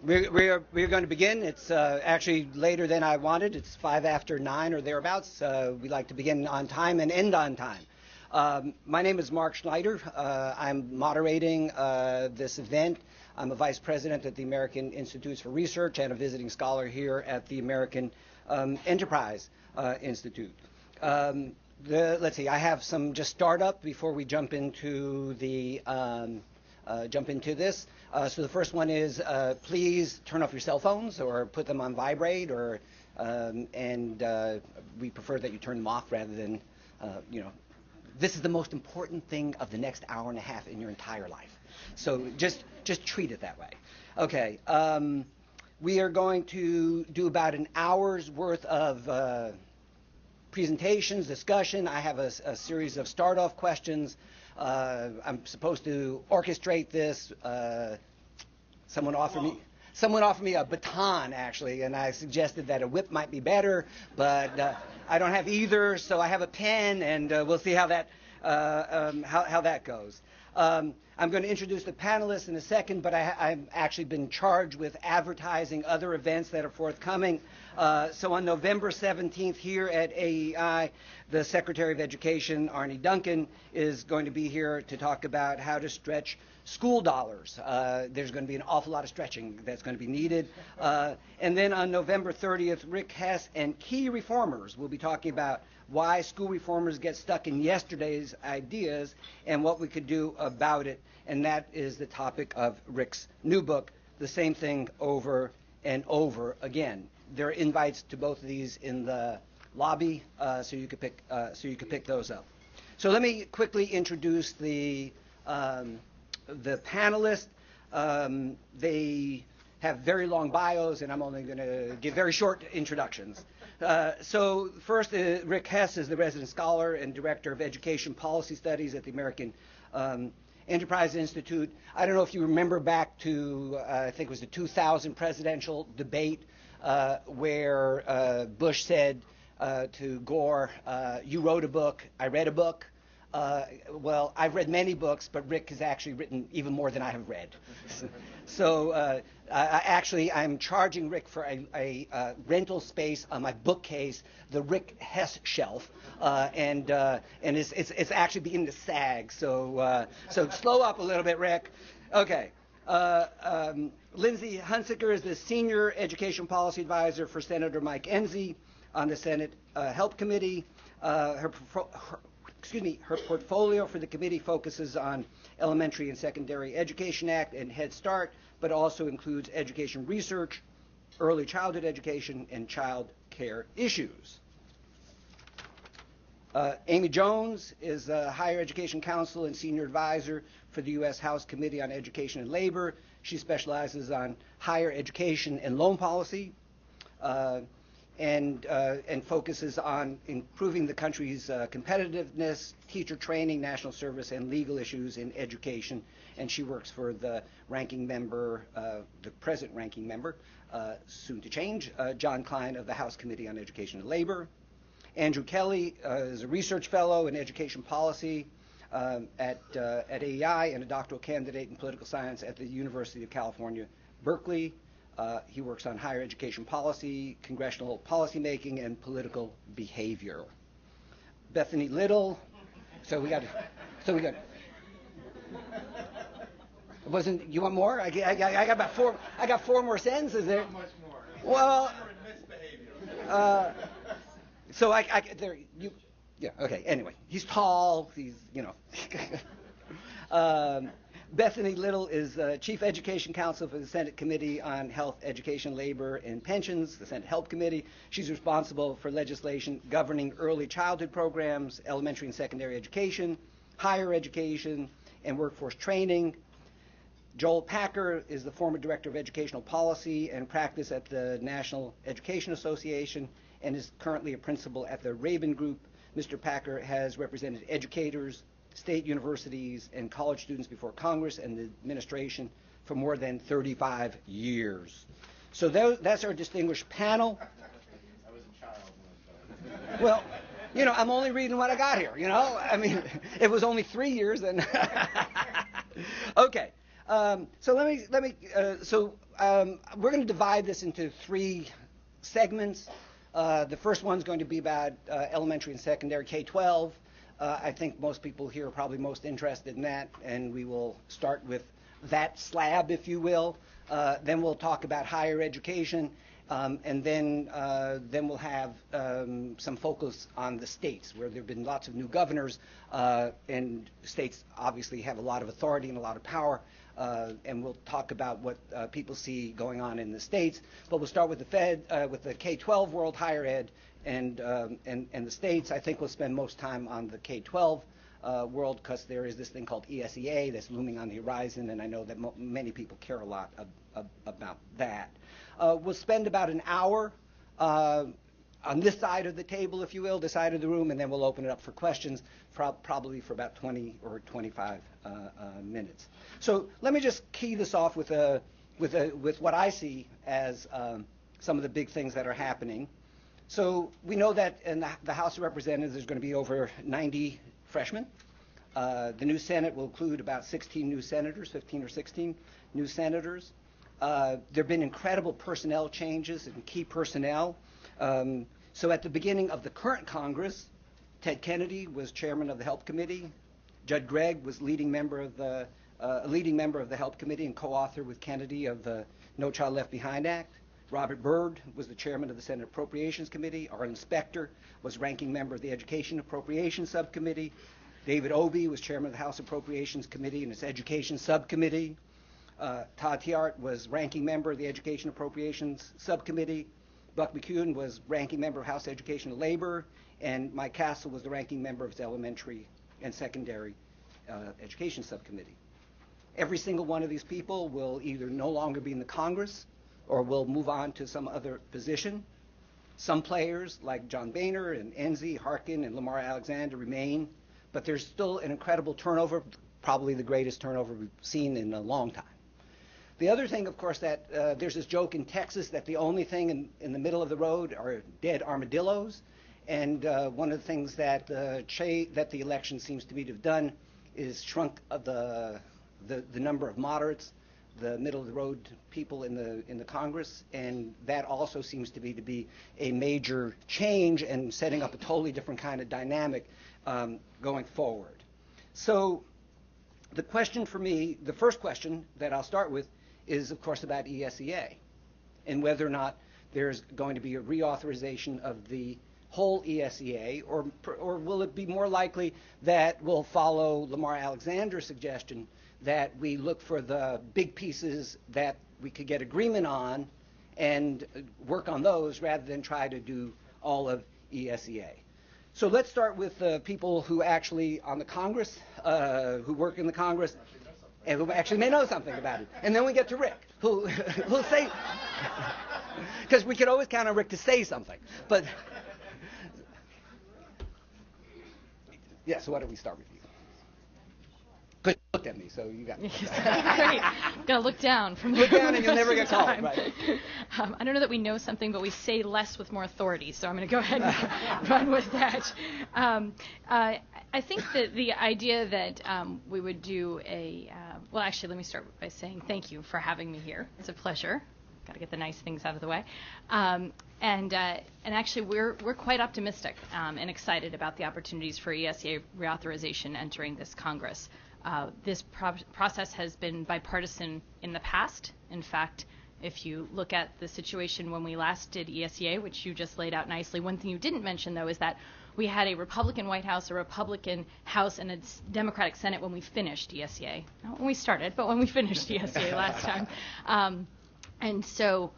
We're going to begin. It's actually later than I wanted. It's 5 after 9 or thereabouts. We like to begin on time and end on time. My name is Mark Schneider. I'm moderating this event. I'm a vice president at the American Institutes for Research and a visiting scholar here at the American Enterprise Institute. Let's see. I have some just startup before we jump into the this. So the first one is please turn off your cell phones or put them on vibrate, or and we prefer that you turn them off rather than this is the most important thing of the next hour and a half in your entire life. So just treat it that way. Okay. We are going to do about an hour's worth of presentations, discussion. I have a series of start-off questions. I'm supposed to orchestrate this. Someone offered me a baton, actually, and I suggested that a whip might be better, but I don't have either, so I have a pen, and we'll see how that goes. I'm going to introduce the panelists in a second, but I've actually been charged with advertising other events that are forthcoming. So on November 17th here at AEI, the Secretary of Education, Arne Duncan, is going to be here to talk about how to stretch school dollars. There's going to be an awful lot of stretching that's going to be needed. And then on November 30th, Rick Hess and key reformers will be talking about why school reformers get stuck in yesterday's ideas and what we could do about it. And that is the topic of Rick's new book, The Same Thing Over and Over Again. There are invites to both of these in the lobby, so you could pick those up. So let me quickly introduce the panelists. They have very long bios, and I'm only going to give very short introductions. So first, Rick Hess is the resident scholar and director of education policy studies at the American Enterprise Institute. I don't know if you remember back to, I think it was the 2000 presidential debate where Bush said to Gore, you wrote a book, I read a book. Well, I've read many books, but Rick has actually written even more than I have read. So I'm charging Rick for a rental space on my bookcase, the Rick Hess shelf, and it's actually beginning to sag. So slow up a little bit, Rick. Okay. Lindsay Hunsaker is the senior education policy advisor for Senator Mike Enzi on the Senate Help Committee. Her portfolio for the committee focuses on Elementary and Secondary Education Act and Head Start, but also includes education research, early childhood education, and child care issues. Amy Jones is a higher education counsel and senior advisor for the U.S. House Committee on Education and Labor. She specializes on higher education and loan policy. And focuses on improving the country's competitiveness, teacher training, national service, and legal issues in education. And she works for the ranking member, the present ranking member, soon to change, John Klein of the House Committee on Education and Labor. Andrew Kelly is a research fellow in education policy at AEI and a doctoral candidate in political science at the University of California, Berkeley. He works on higher education policy, congressional policymaking, and political behavior. Bethany Little. Wasn't you want more? I got about four. I got four more sentences there. Not much more. Well. So there you. Yeah. Okay. Anyway, he's tall. He's Bethany Little is Chief Education Counsel for the Senate Committee on Health, Education, Labor, and Pensions, the Senate Help Committee. She's responsible for legislation governing early childhood programs, elementary and secondary education, higher education, and workforce training. Joel Packer is the former Director of Educational Policy and Practice at the National Education Association and is currently a principal at the Raven Group. Mr. Packer has represented educators, state universities, and college students before Congress and the administration for more than 35 years. So that's our distinguished panel. I was a child. Well, I'm only reading what I got here, I mean, it was only 3 years then. Okay. We're going to divide this into 3 segments. The first one's going to be about elementary and secondary K-12. I think most people here are probably most interested in that, and we will start with that slab, if you will. Then we'll talk about higher education, and then we'll have some focus on the states, where there have been lots of new governors, and states obviously have a lot of authority and a lot of power. And we'll talk about what people see going on in the states. But we'll start with with the K-12 world, higher ed, and the states. I think we'll spend most time on the K-12 world, because there is this thing called ESEA that's looming on the horizon, and I know that many people care a lot about that. We'll spend about an hour on this side of the table, if you will, this side of the room, and then we'll open it up for questions, probably for about 20 or 25 minutes. So let me just key this off with what I see as some of the big things that are happening. So we know that in the House of Representatives, there's going to be over 90 freshmen. The new Senate will include about 16 new senators, 15 or 16 new senators. There have been incredible personnel changes and key personnel. So at the beginning of the current Congress, Ted Kennedy was chairman of the Help Committee. Judd Gregg was a leading member of the Help Committee and co-author with Kennedy of the No Child Left Behind Act. Robert Byrd was the chairman of the Senate Appropriations Committee. Arlen Specter was ranking member of the Education Appropriations Subcommittee. David Obey was chairman of the House Appropriations Committee and its Education Subcommittee. Todd Tiahrt was ranking member of the Education Appropriations Subcommittee. Buck McEwen was ranking member of House Education and Labor, and Mike Castle was the ranking member of its Elementary and Secondary Education Subcommittee. Every single one of these people will either no longer be in the Congress or will move on to some other position. Some players like John Boehner and Enzi, Harkin, and Lamar Alexander remain, but there's still an incredible turnover, probably the greatest turnover we've seen in a long time. The other thing, of course, that there's this joke in Texas that the only thing in the middle of the road are dead armadillos. And one of the things that the election seems to me to have done is shrunk the number of moderates, the middle of the road people in the Congress, and that also seems to be a major change and setting up a totally different kind of dynamic going forward. So the question for me, the first question that I'll start with, is of course about ESEA and whether or not there's going to be a reauthorization of the whole ESEA, or will it be more likely that we'll follow Lamar Alexander's suggestion that we look for the big pieces that we could get agreement on and work on those rather than try to do all of ESEA. So let's start with people who actually on the Congress, who work in the Congress, and who actually may know something about it. And then we get to Rick, who'll say, because we could always count on Rick to say something. But yeah, so why don't we start with you? Because you looked at me, so you got me. Great. Gotta look down from Look down and you'll never get called. Right. I don't know that we know something, but we say less with more authority. So I'm going to go ahead and run with that. I think that the idea that we would do well, actually, let me start by saying thank you for having me here. It's a pleasure. Got to get the nice things out of the way. And actually, we're quite optimistic and excited about the opportunities for ESEA reauthorization entering this Congress. This process has been bipartisan in the past. In fact, if you look at the situation when we last did ESEA, which you just laid out nicely, one thing you didn't mention, though, is that we had a Republican White House, a Republican House, and a Democratic Senate when we finished ESEA. Not when we started, but when we finished ESEA last time. And so,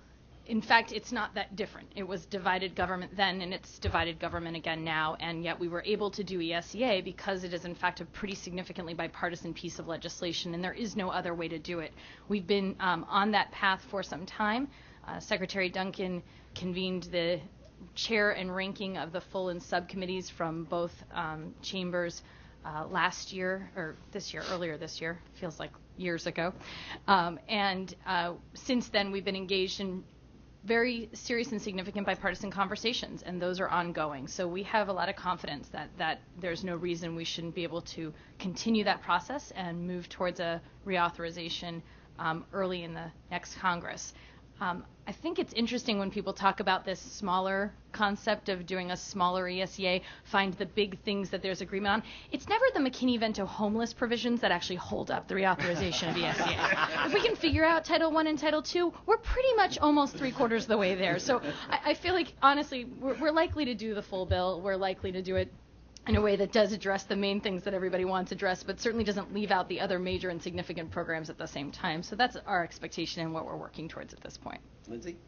in fact, it's not that different. It was divided government then, and it's divided government again now, and yet we were able to do ESEA because it is, in fact, a pretty significantly bipartisan piece of legislation, and there is no other way to do it. We've been on that path for some time. Secretary Duncan convened the chair and ranking of the full and subcommittees from both chambers last year, or this year, earlier this year, feels like years ago. And since then, we've been engaged in very serious and significant bipartisan conversations, and those are ongoing. So we have a lot of confidence that there's no reason we shouldn't be able to continue that process and move towards a reauthorization early in the next Congress. I think it's interesting when people talk about this smaller concept of doing a smaller ESEA, find the big things that there's agreement on. It's never the McKinney-Vento homeless provisions that actually hold up the reauthorization of ESEA. If we can figure out Title I and Title II, we're pretty much almost 3/4 of the way there. So I feel like, honestly, we're likely to do the full bill. We're likely to do it in a way that does address the main things that everybody wants addressed, but certainly doesn't leave out the other major and significant programs at the same time. So that's our expectation and what we're working towards at this point. Lindsay?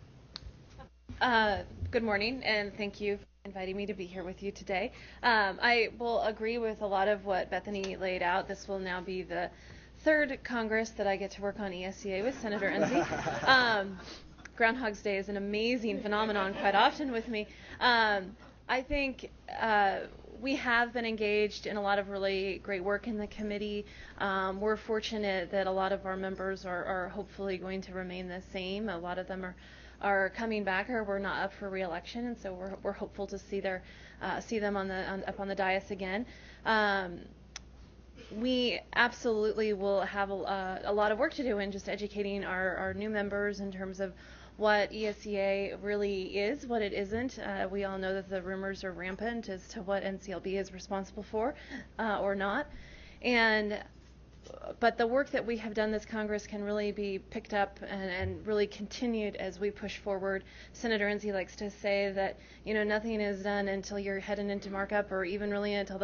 Good morning, and thank you for inviting me to be here with you today. I will agree with a lot of what Bethany laid out. This will now be the third Congress that I get to work on ESEA with Senator Enzi. Groundhog's Day is an amazing phenomenon quite often with me. I think we have been engaged in a lot of really great work in the committee. We're fortunate that a lot of our members are hopefully going to remain the same. A lot of them are coming back or were not up for re-election, and so we're hopeful to see them up on the dais again. We absolutely will have a lot of work to do in just educating our new members in terms of what ESEA really is, what it isn't. We all know that the rumors are rampant as to what NCLB is responsible for or not. But the work that we have done this Congress can really be picked up and really continued as we push forward. Senator Enzi likes to say that, nothing is done until you're heading into markup, or even really until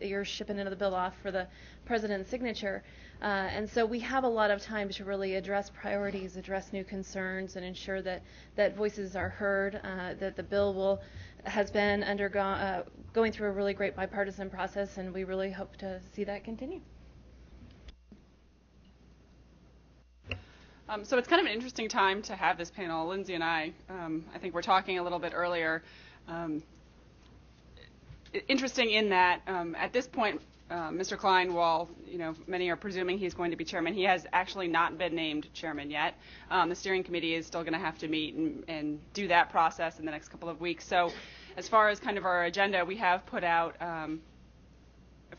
you're shipping into the bill off for the president's signature. And so we have a lot of time to really address priorities, address new concerns, and ensure that voices are heard, that the bill has been going through a really great bipartisan process, and we really hope to see that continue. So it's kind of an interesting time to have this panel. Lindsay and I think we're talking a little bit earlier. Interesting in that at this point, Mr. Klein, while many are presuming he's going to be chairman, he has actually not been named chairman yet. The steering committee is still going to have to meet and do that process in the next couple of weeks. So as far as kind of our agenda, we have put out,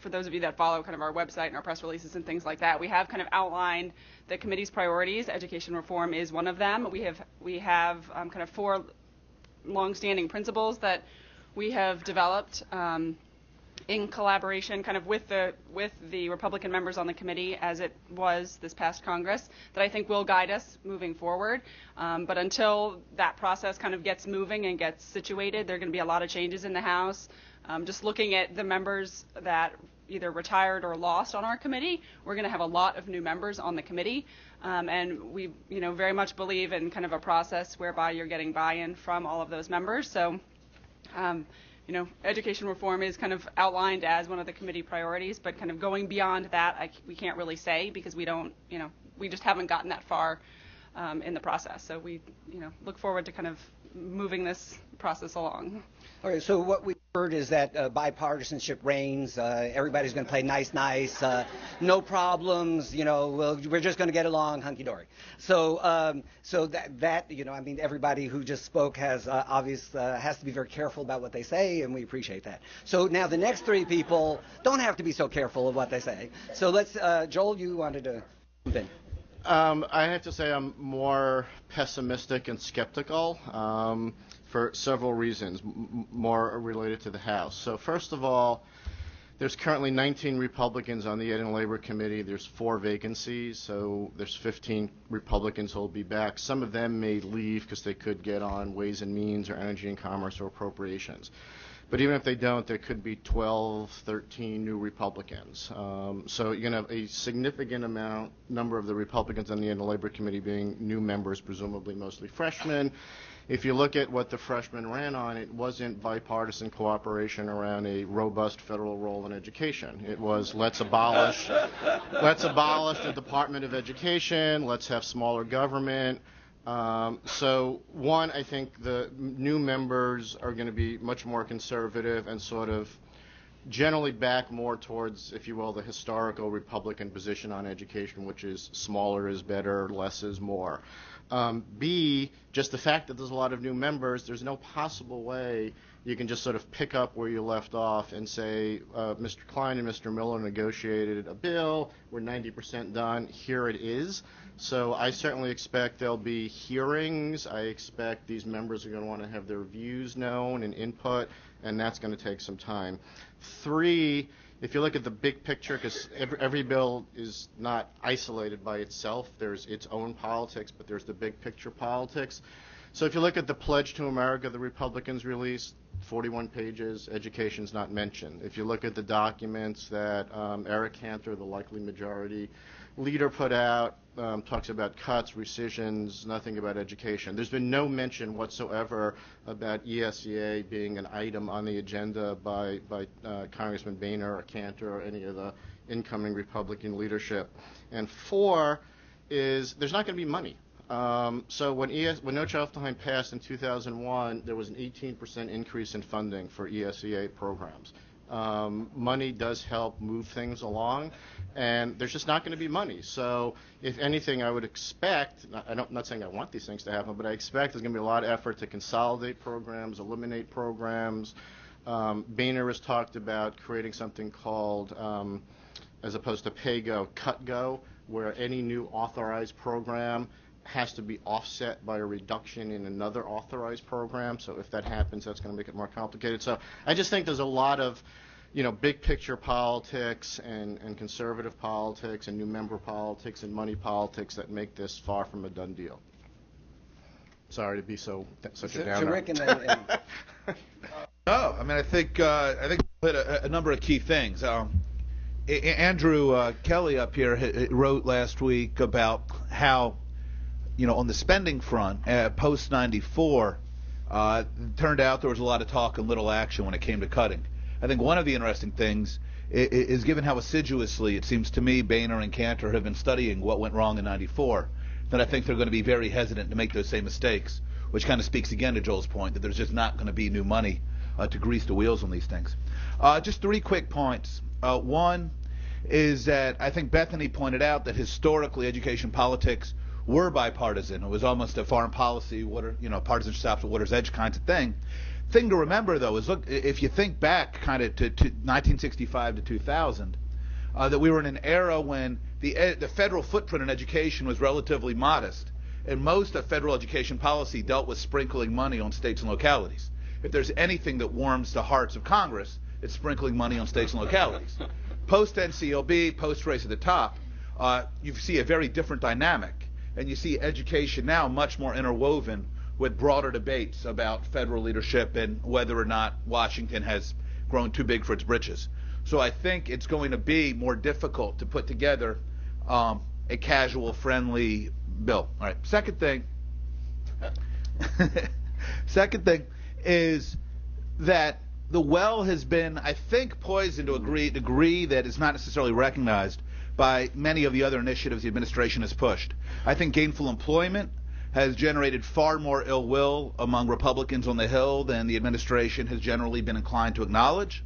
for those of you that follow kind of our website and our press releases and things like that, we have kind of outlined the committee's priorities. Education reform is one of them. We have kind of 4 longstanding principles that we have developed in collaboration kind of with the Republican members on the committee, as it was this past Congress, that I think will guide us moving forward. But until that process kind of gets moving and gets situated, there are going to be a lot of changes in the House. Just looking at the members that either retired or lost on our committee, we're going to have a lot of new members on the committee. And we very much believe in kind of a process whereby you're getting buy-in from all of those members. So education reform is kind of outlined as one of the committee priorities, but kind of going beyond that, we can't really say, because we don't, we just haven't gotten that far in the process. So we, look forward to kind of moving this process along. All right, so what we heard is that bipartisanship reigns. Everybody's going to play nice, no problems. We're just going to get along hunky-dory. So that everybody who just spoke has to be very careful about what they say, and we appreciate that. So now the next 3 people don't have to be so careful of what they say. So let's, Joel, you wanted to jump in. I have to say I'm more pessimistic and skeptical for several reasons, more related to the House. So first of all, there's currently 19 Republicans on the Ed and Labor Committee. There's 4 vacancies, so there's 15 Republicans who will be back. Some of them may leave because they could get on Ways and Means or Energy and Commerce or Appropriations. But even if they don't, there could be 12, 13 new Republicans. So you're going to have a significant number of the Republicans on the Ed and Labor Committee being new members, presumably mostly freshmen. If you look at what the freshmen ran on, it wasn't bipartisan cooperation around a robust federal role in education. It was let's abolish the Department of Education, let's have smaller government. So one, I think the new members are going to be much more conservative and sort of generally back more towards, if you will, the historical Republican position on education, which is smaller is better, less is more. B, just the fact that there's a lot of new members, there's no possible way you can just sort of pick up where you left off and say, Mr. Klein and Mr. Miller negotiated a bill, we're 90% done, here it is. So I certainly expect there'll be hearings. I expect these members are going to want to have their views known and input, and that's going to take some time. 3, if you look at the big picture, because every bill is not isolated by itself, there's its own politics, but there's the big picture politics. So if you look at the Pledge to America the Republicans released, 41 pages, education's not mentioned. If you look at the documents that Eric Cantor, the likely majority leader, put out, talks about cuts, rescissions, nothing about education. There's been no mention whatsoever about ESEA being an item on the agenda by Congressman Boehner or Cantor or any of the incoming Republican leadership. And 4 is there's not going to be money. So when No Child Left Behind passed in 2001, there was an 18% increase in funding for ESEA programs. Money does help move things along, and there's just not going to be money. So if anything, I would expect, I'm not saying I want these things to happen, but I expect there's going to be a lot of effort to consolidate programs, eliminate programs. Boehner has talked about creating something called, as opposed to pay-go, cut-go, where any new authorized program has to be offset by a reduction in another authorized program. So if that happens, that's going to make it more complicated. So I just think there's a lot of, big picture politics and conservative politics and new member politics and money politics that make this far from a done deal. Sorry to be such a downer. So Rick No, I mean I think you hit a number of key things. Andrew Kelly up here wrote last week about how, on the spending front, post 94, turned out there was a lot of talk and little action when it came to cutting. I think one of the interesting things is given how assiduously it seems to me Boehner and Cantor have been studying what went wrong in 94, that I think they're going to be very hesitant to make those same mistakes, which kind of speaks again to Joel's point that there's just not going to be new money to grease the wheels on these things. Just 3 quick points. One is that I think Bethany pointed out that historically education politics were bipartisan. It was almost a foreign policy, partisan stops at water's edge kinds of thing. Thing to remember, though, is look, if you think back kind of to 1965 to 2000, that we were in an era when the federal footprint in education was relatively modest, and most of federal education policy dealt with sprinkling money on states and localities. If there's anything that warms the hearts of Congress, it's sprinkling money on states and localities. Post-NCLB, post-race at the top, you see a very different dynamic, and you see education now much more interwoven with broader debates about federal leadership and whether or not Washington has grown too big for its britches. So I think it's going to be more difficult to put together a casual, friendly bill. All right. Second thing is that the well has been, I think, poisoned to a degree that is not necessarily recognized by many of the other initiatives the administration has pushed. I think gainful employment has generated far more ill will among Republicans on the Hill than the administration has generally been inclined to acknowledge.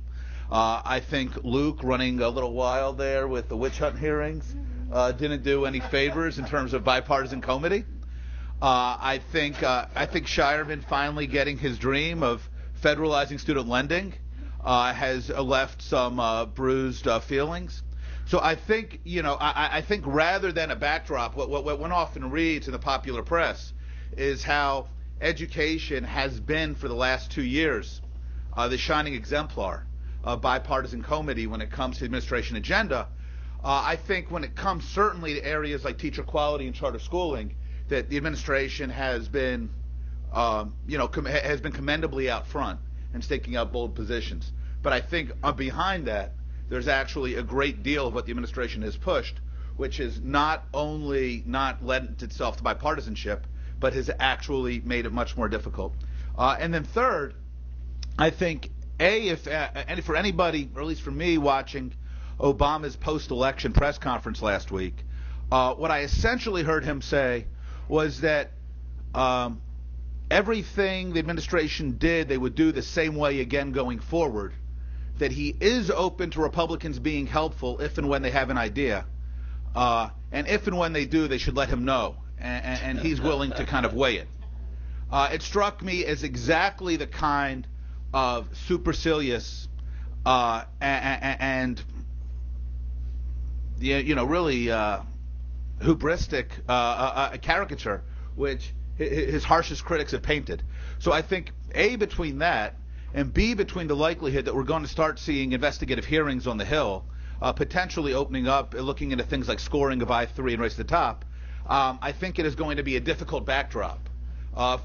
I think Luke running a little wild there with the witch hunt hearings didn't do any favors in terms of bipartisan comity. I think Shireman finally getting his dream of federalizing student lending has left some bruised feelings. So I think, I think rather than a backdrop, what one often reads in the popular press is how education has been for the last 2 years the shining exemplar of bipartisan comity when it comes to the administration agenda. I think when it comes certainly to areas like teacher quality and charter schooling, that the administration has been, has been commendably out front and staking out bold positions. But I think behind that, there's actually a great deal of what the administration has pushed, which has not only not lent itself to bipartisanship, but has actually made it much more difficult. And then third, I think, and for anybody, or at least for me, watching Obama's post-election press conference last week, what I essentially heard him say was that everything the administration did, they would do the same way again going forward. that he is open to Republicans being helpful if and when they have an idea. And if and when they do, they should let him know. And he's willing to kind of weigh it. It struck me as exactly the kind of supercilious and really hubristic caricature which his harshest critics have painted. So I think A, between that, and B, between the likelihood that we're going to start seeing investigative hearings on the Hill, potentially opening up, looking into things like scoring of I-3 and race to the top, I think it is going to be a difficult backdrop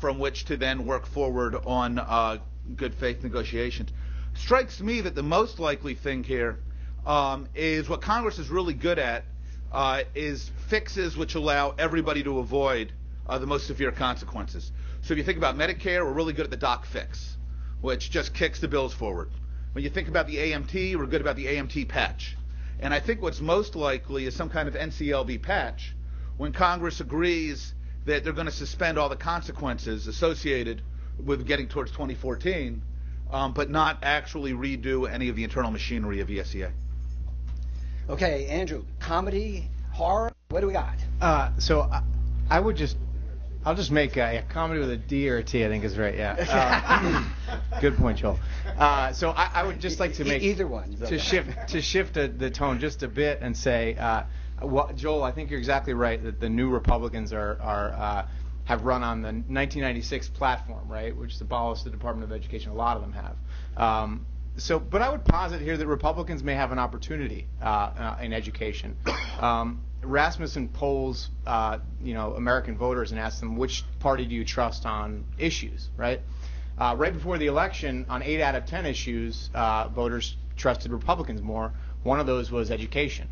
from which to then work forward on good faith negotiations. Strikes me that the most likely thing here is what Congress is really good at is fixes which allow everybody to avoid the most severe consequences. So if you think about Medicare, we're really good at the doc fix, which just kicks the bills forward. When you think about the AMT, we're good about the AMT patch. And I think what's most likely is some kind of NCLB patch when Congress agrees that they're going to suspend all the consequences associated with getting towards 2014, but not actually redo any of the internal machinery of ESEA. Okay, Andrew, comedy, horror, what do we got? So I'll just make a comedy with a D or a T, I think is right, yeah. Good point, Joel. So I would just like to make either one to shift the tone just a bit and say, Joel, I think you're exactly right that the new Republicans have run on the 1996 platform, right, which abolished the Department of Education. A lot of them have. But I would posit here that Republicans may have an opportunity in education. Rasmussen polls, American voters and asks them which party do you trust on issues, right? Right before the election, on 8 out of 10 issues, voters trusted Republicans more. One of those was education.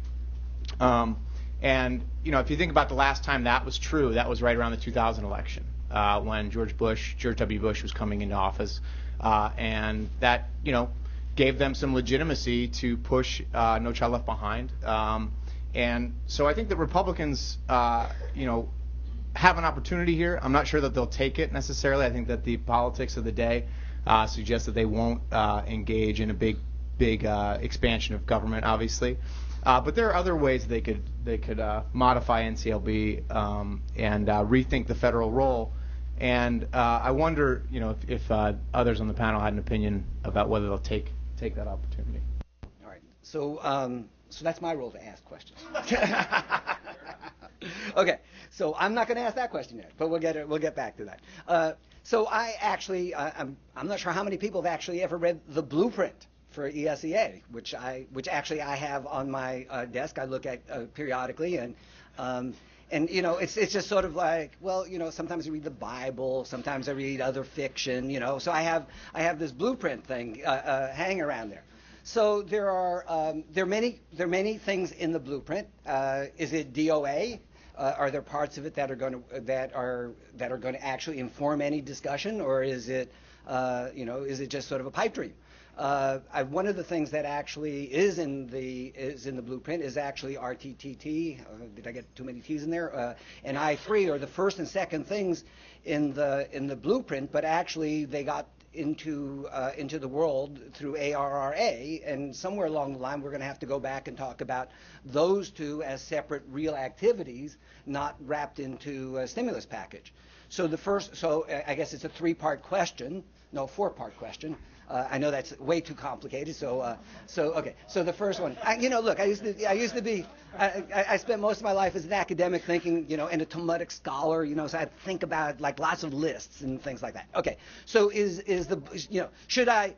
And if you think about the last time that was true, that was right around the 2000 election when George W. Bush was coming into office, and that gave them some legitimacy to push No Child Left Behind. And so I think that Republicans, have an opportunity here. I'm not sure that they'll take it necessarily. I think that the politics of the day suggests that they won't engage in a big expansion of government, obviously. But there are other ways they could modify NCLB and rethink the federal role. And I wonder, if others on the panel had an opinion about whether they'll take that opportunity. All right. So that's my role to ask questions. Okay. So I'm not going to ask that question yet, but we'll get back to that. So I actually, I'm not sure how many people have actually ever read the blueprint for ESEA, which actually I have on my desk. I look at periodically, and it's just sort of like, well, sometimes I read the Bible, sometimes I read other fiction, So I have this blueprint thing hanging around there. So there are many things in the blueprint. Is it DOA? Are there parts of it that are going to actually inform any discussion, or is it just sort of a pipe dream? One of the things that actually is in the blueprint is actually RTTT. Did I get too many T's in there? And I3 are the first and second things in the blueprint, but actually they got into the world through ARRA, and somewhere along the line we're going to have to go back and talk about those two as separate real activities, not wrapped into a stimulus package. So I guess it's a 4-part question. I know that's way too complicated. So okay. So the first one, I spent most of my life as an academic thinking, and a Talmudic scholar, so I think about like lots of lists and things like that. Okay. So should I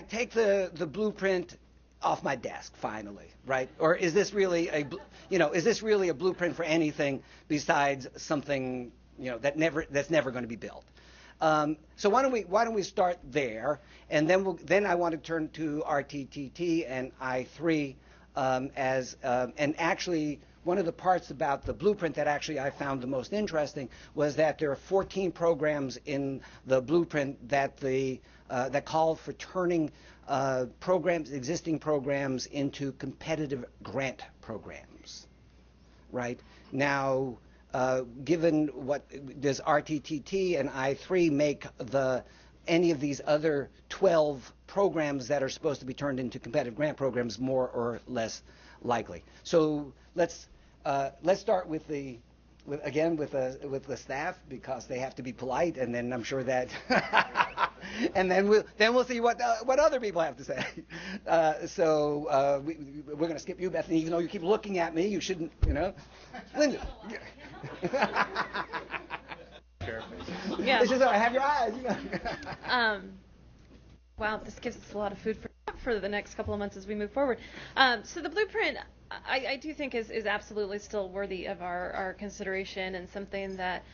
take the blueprint off my desk finally, right? Or is this really a blueprint for anything besides something, that's never going to be built? So why don't we start there, and then I want to turn to RTTT and I3 and actually one of the parts about the blueprint that actually I found the most interesting was that there are 14 programs in the blueprint that call for turning existing programs into competitive grant programs, right? Now, given what does RTTT and I3 make the any of these other 12 programs that are supposed to be turned into competitive grant programs more or less likely. So let's start with the staff, because they have to be polite, and then I'm sure that and then we'll see what other people have to say. We're going to skip you, Bethany, even though you keep looking at me. You shouldn't, Linda. Yeah. It's just I have your eyes. Wow, this gives us a lot of food for the next couple of months as we move forward. So the blueprint, I do think is absolutely still worthy of our consideration, and something that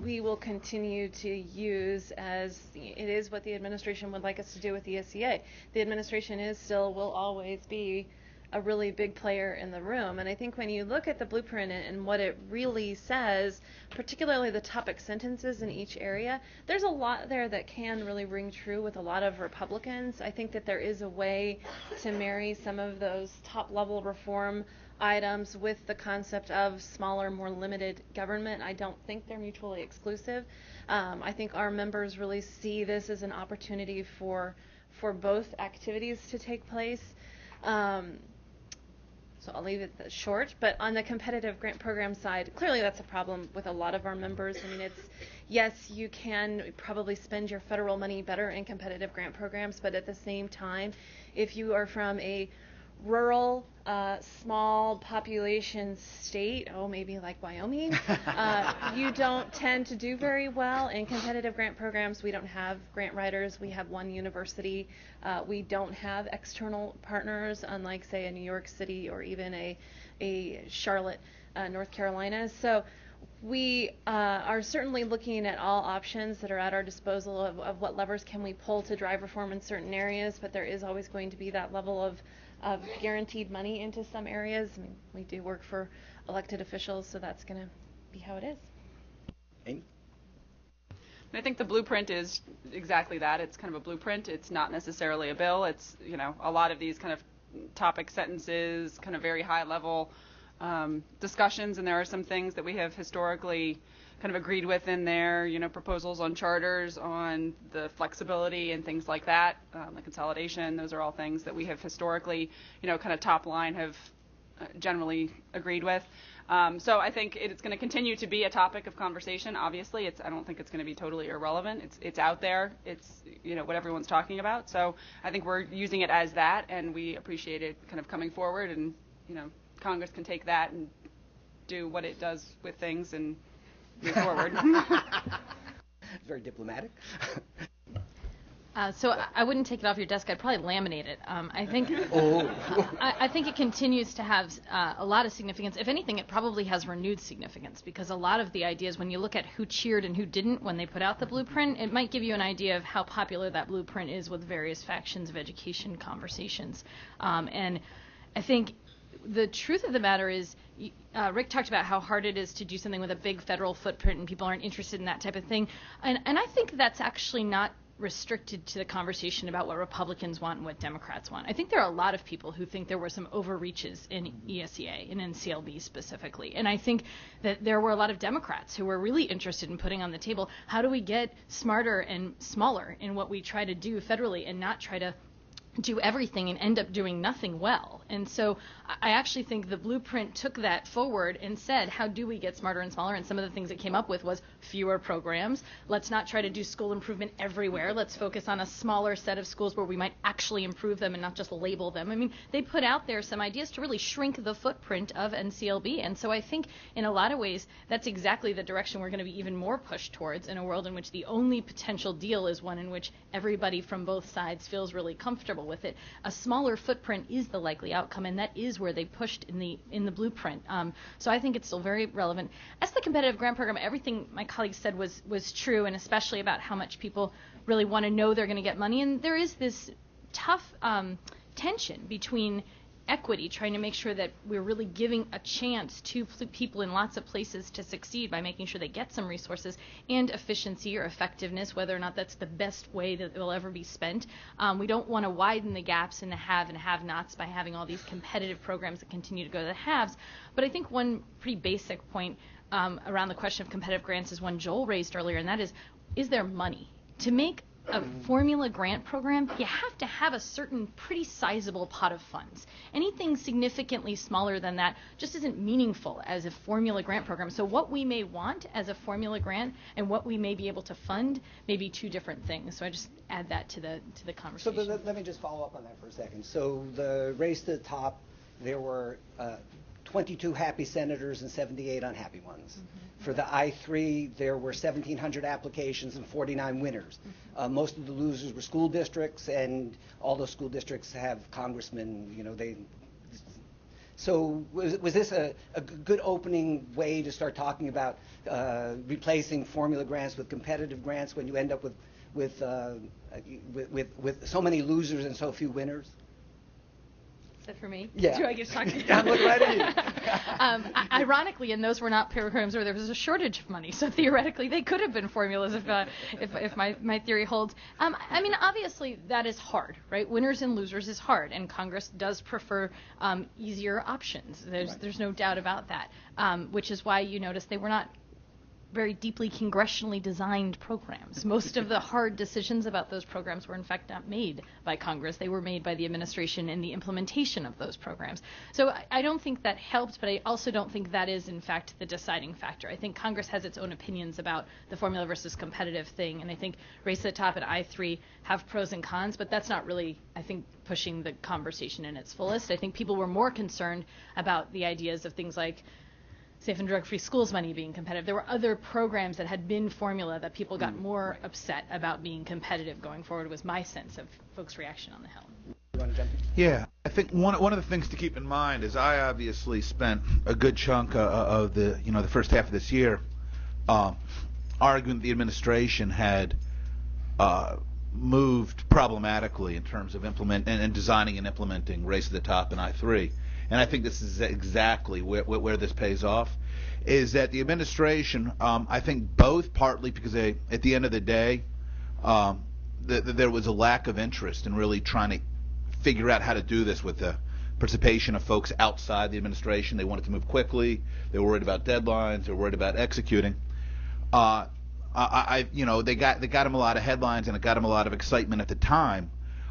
we will continue to use, as it is what the administration would like us to do with the ESEA. The administration will always be a really big player in the room. And I think when you look at the blueprint and what it really says, particularly the topic sentences in each area, there's a lot there that can really ring true with a lot of Republicans. I think that there is a way to marry some of those top-level reform items with the concept of smaller, more limited government. I don't think they're mutually exclusive. I think our members really see this as an opportunity for both activities to take place. So I'll leave it short. But on the competitive grant program side, clearly that's a problem with a lot of our members. I mean, yes, you can probably spend your federal money better in competitive grant programs, but at the same time, if you are from a rural, small population state, maybe like Wyoming, you don't tend to do very well in competitive grant programs. We don't have grant writers. We have one university. We don't have external partners, unlike, say, a New York City or even a Charlotte, North Carolina. So we are certainly looking at all options that are at our disposal of what levers can we pull to drive reform in certain areas, but there is always going to be that level of guaranteed money into some areas. I mean, we do work for elected officials, so that's going to be how it is. Amy? I think the blueprint is exactly that. It's kind of a blueprint. It's not necessarily a bill. It's, a lot of these kind of topic sentences, kind of very high level discussions, and there are some things that we have historically kind of agreed with in there, proposals on charters, on the flexibility and things like that, the consolidation. Those are all things that we have historically, kind of top line have generally agreed with. So I think it's going to continue to be a topic of conversation. Obviously, I don't think it's going to be totally irrelevant. It's out there. It's what everyone's talking about. So I think we're using it as that, and we appreciate it kind of coming forward, and Congress can take that and do what it does with things and move forward. Very diplomatic. So I wouldn't take it off your desk. I'd probably laminate it. I think I think it continues to have a lot of significance. If anything, it probably has renewed significance, because a lot of the ideas, when you look at who cheered and who didn't when they put out the blueprint, it might give you an idea of how popular that blueprint is with various factions of education conversations. And I think the truth of the matter is, Rick talked about how hard it is to do something with a big federal footprint, and people aren't interested in that type of thing. And I think that's actually not restricted to the conversation about what Republicans want and what Democrats want. I think there are a lot of people who think there were some overreaches in ESEA and in CLB specifically. And I think that there were a lot of Democrats who were really interested in putting on the table, how do we get smarter and smaller in what we try to do federally and not try to do everything and end up doing nothing well. And so I actually think the blueprint took that forward and said, how do we get smarter and smaller? And some of the things it came up with was fewer programs. Let's not try to do school improvement everywhere. Let's focus on a smaller set of schools where we might actually improve them and not just label them. I mean, they put out there some ideas to really shrink the footprint of NCLB. And so I think in a lot of ways, that's exactly the direction we're going to be even more pushed towards, in a world in which the only potential deal is one in which everybody from both sides feels really comfortable with it. A smaller footprint is the likely outcome, and that is where they pushed in the blueprint. So I think it's still very relevant. As the competitive grant program, everything my colleagues said was true, and especially about how much people really want to know they're going to get money. And there is this tough tension between equity, trying to make sure that we're really giving a chance to people in lots of places to succeed by making sure they get some resources, and efficiency or effectiveness, whether or not that's the best way that it will ever be spent. We don't want to widen the gaps in the have and have-nots by having all these competitive programs that continue to go to the haves. But I think one pretty basic point around the question of competitive grants is one Joel raised earlier, and that is there money to make a formula grant program, you have to have a certain pretty sizable pot of funds. Anything significantly smaller than that just isn't meaningful as a formula grant program. So what we may want as a formula grant and what we may be able to fund may be two different things. So I just add that to the conversation. So let me just follow up on that for a second. So the race to the top, there were 22 happy senators and 78 unhappy ones. Mm-hmm. For the I3, there were 1,700 applications and 49 winners. Mm-hmm. Most of the losers were school districts, and all those school districts have congressmen. So was this a good opening way to start talking about replacing formula grants with competitive grants when you end up with so many losers and so few winners? Is that for me? Yeah. Do I get to talk? I'm looking right at you. Ironically, and those were not programs where there was a shortage of money. So theoretically, they could have been formulas if my theory holds. I mean, obviously, that is hard, right? Winners and losers is hard, and Congress does prefer easier options. There's no doubt about that, which is why you notice they were not very deeply congressionally designed programs. Most of the hard decisions about those programs were in fact not made by Congress. They were made by the administration in the implementation of those programs. So I don't think that helped, but I also don't think that is in fact the deciding factor. I think Congress has its own opinions about the formula versus competitive thing, and I think Race to the Top and I3 have pros and cons, but that's not really, I think, pushing the conversation in its fullest. I think people were more concerned about the ideas of things like safe and drug-free schools money being competitive. There were other programs that had been formula that people got more upset about being competitive going forward, was my sense of folks' reaction on the Hill. You want to jump in? Yeah, I think one of the things to keep in mind is I obviously spent a good chunk of the first half of this year arguing that the administration had moved problematically in terms of and designing and implementing Race to the Top and I3. And I think this is exactly where this pays off, is that the administration, I think both partly because at the end of the day, there was a lack of interest in really trying to figure out how to do this with the participation of folks outside the administration. They wanted to move quickly. They were worried about deadlines. They were worried about executing. They got them a lot of headlines and it got them a lot of excitement at the time.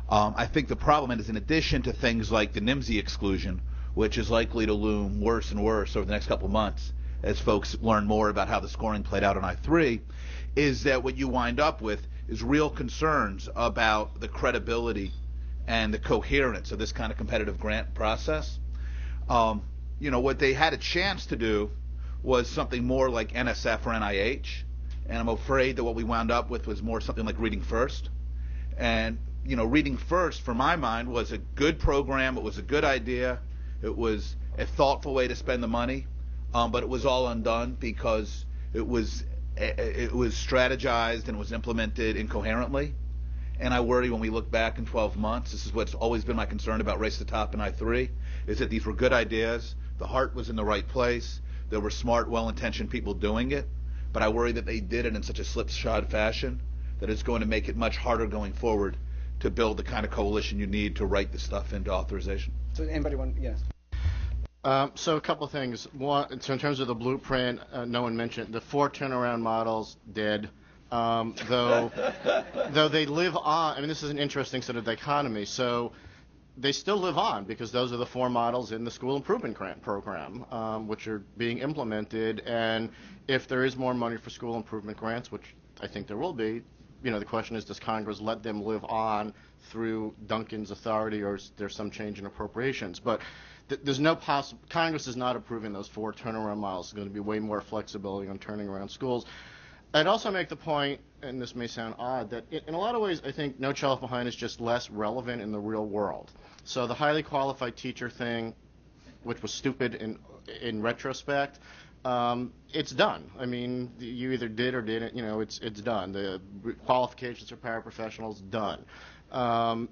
I think the problem is, in addition to things like the NIMSY exclusion, which is likely to loom worse and worse over the next couple of months as folks learn more about how the scoring played out on I3, is that what you wind up with is real concerns about the credibility and the coherence of this kind of competitive grant process. What they had a chance to do was something more like NSF or NIH, and I'm afraid that what we wound up with was more something like Reading First. And, Reading First, for my mind, was a good program. It was a good idea. It was a thoughtful way to spend the money, but it was all undone because it was strategized and was implemented incoherently. And I worry when we look back in 12 months, this is what's always been my concern about Race to the Top and I3, is that these were good ideas. The heart was in the right place. There were smart, well-intentioned people doing it, but I worry that they did it in such a slipshod fashion that it's going to make it much harder going forward to build the kind of coalition you need to write this stuff into authorization. So anybody want? Yes. So a couple of things. One, so in terms of the blueprint, no one mentioned the 4 turnaround models dead. Though they live on. I mean, this is an interesting sort of dichotomy. So they still live on because those are the 4 models in the school improvement grant program, which are being implemented. And if there is more money for school improvement grants, which I think there will be, the question is, does Congress let them live on through Duncan's authority, or is there some change in appropriations? But there's no Congress is not approving those 4 turnaround models. There's going to be way more flexibility on turning around schools. I'd also make the point, and this may sound odd, that in a lot of ways I think No Child Left Behind is just less relevant in the real world. So the highly qualified teacher thing, which was stupid in retrospect, it's done. I mean, you either did or didn't. It's done. The qualifications for paraprofessionals, done.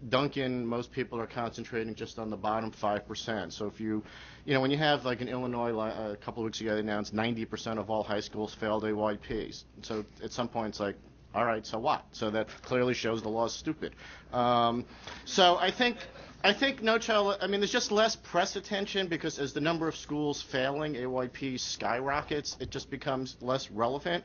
Duncan, most people are concentrating just on the bottom 5%. So if when you have like in Illinois a couple of weeks ago, they announced 90% of all high schools failed AYPs. So at some point it's like, all right, so what? So that clearly shows the law is stupid. So I think No Child, there's just less press attention because as the number of schools failing AYP skyrockets, it just becomes less relevant.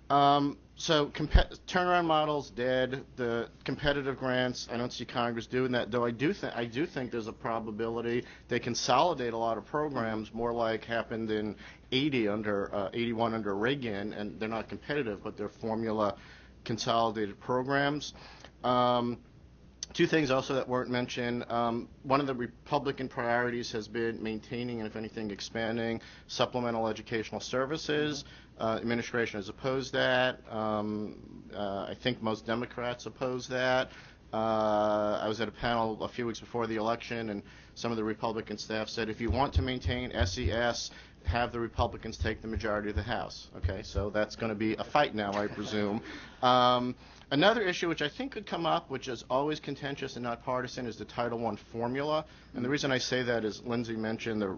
So turnaround models dead. The competitive grants, I don't see Congress doing that. Though I do think there's a probability they consolidate a lot of programs, more like happened in 81 under Reagan, and they're not competitive, but they're formula consolidated programs. Two things also that weren't mentioned. One of the Republican priorities has been maintaining and, if anything, expanding supplemental educational services. Administration has opposed that. I think most Democrats oppose that. I was at a panel a few weeks before the election, and some of the Republican staff said, if you want to maintain SES, have the Republicans take the majority of the House. Okay, so that's going to be a fight now, I presume. Another issue which I think could come up, which is always contentious and not partisan, is the Title I formula. And the reason I say that is Lindsay mentioned the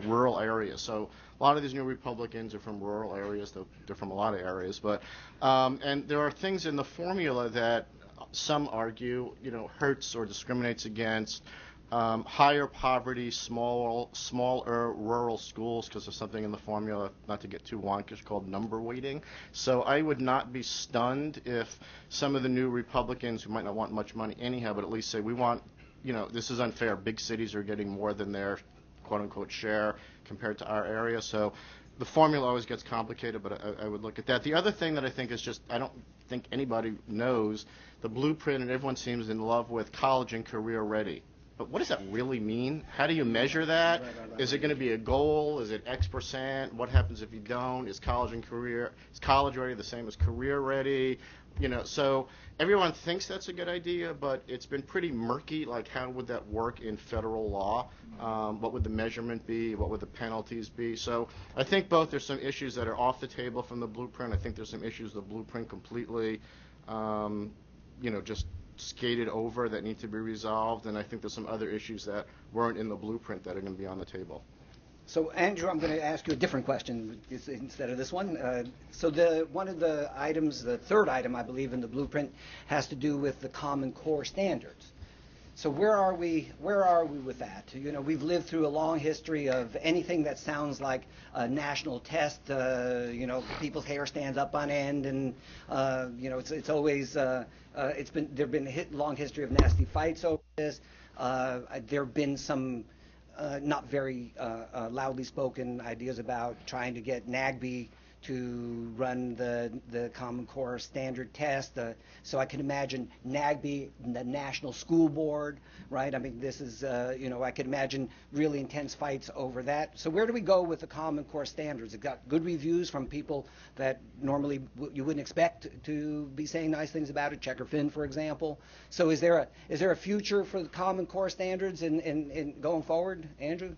rural areas. So a lot of these new Republicans are from rural areas, though they're from a lot of areas. But and there are things in the formula that some argue hurts or discriminates against higher poverty, smaller rural schools, because there's something in the formula, not to get too wonkish, called number weighting. So I would not be stunned if some of the new Republicans, who might not want much money anyhow, but at least say, we want, this is unfair. Big cities are getting more than their quote-unquote share compared to our area. So the formula always gets complicated, but I would look at that. The other thing that I think is just, I don't think anybody knows, the blueprint, and everyone seems in love with college and career ready. But what does that really mean? How do you measure that? Right. Is it going to be a goal? Is it X%? What happens if you don't? Is college ready the same as career ready? So everyone thinks that's a good idea, but it's been pretty murky. Like, how would that work in federal law? What would the measurement be? What would the penalties be? So I think both there's some issues that are off the table from the blueprint. I think there's some issues the blueprint completely, just skated over that need to be resolved, and I think there's some other issues that weren't in the blueprint that are going to be on the table. So, Andrew, I'm going to ask you a different question instead of this one. So one of the items, the third item, I believe, in the blueprint has to do with the Common Core standards. So where are we with that? We've lived through a long history of anything that sounds like a national test. People's hair stands up on end, and it's always there've been a long history of nasty fights over this. There've been some not very loudly spoken ideas about trying to get NAGB to run the Common Core standard test. So I can imagine NAGB, the National School Board, right? I mean, this is, I could imagine really intense fights over that. So where do we go with the Common Core standards? It got good reviews from people that normally you wouldn't expect to be saying nice things about it, Checker Finn, for example. So is there a future for the Common Core standards in going forward, Andrew?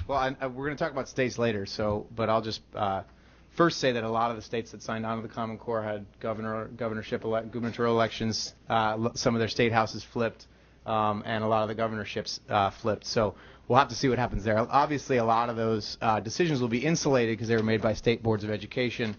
Well, we're going to talk about states later, but I'll just first say that a lot of the states that signed on to the Common Core had gubernatorial elections. Some of their state houses flipped, and a lot of the governorships flipped. So we'll have to see what happens there. Obviously, a lot of those decisions will be insulated because they were made by state boards of education.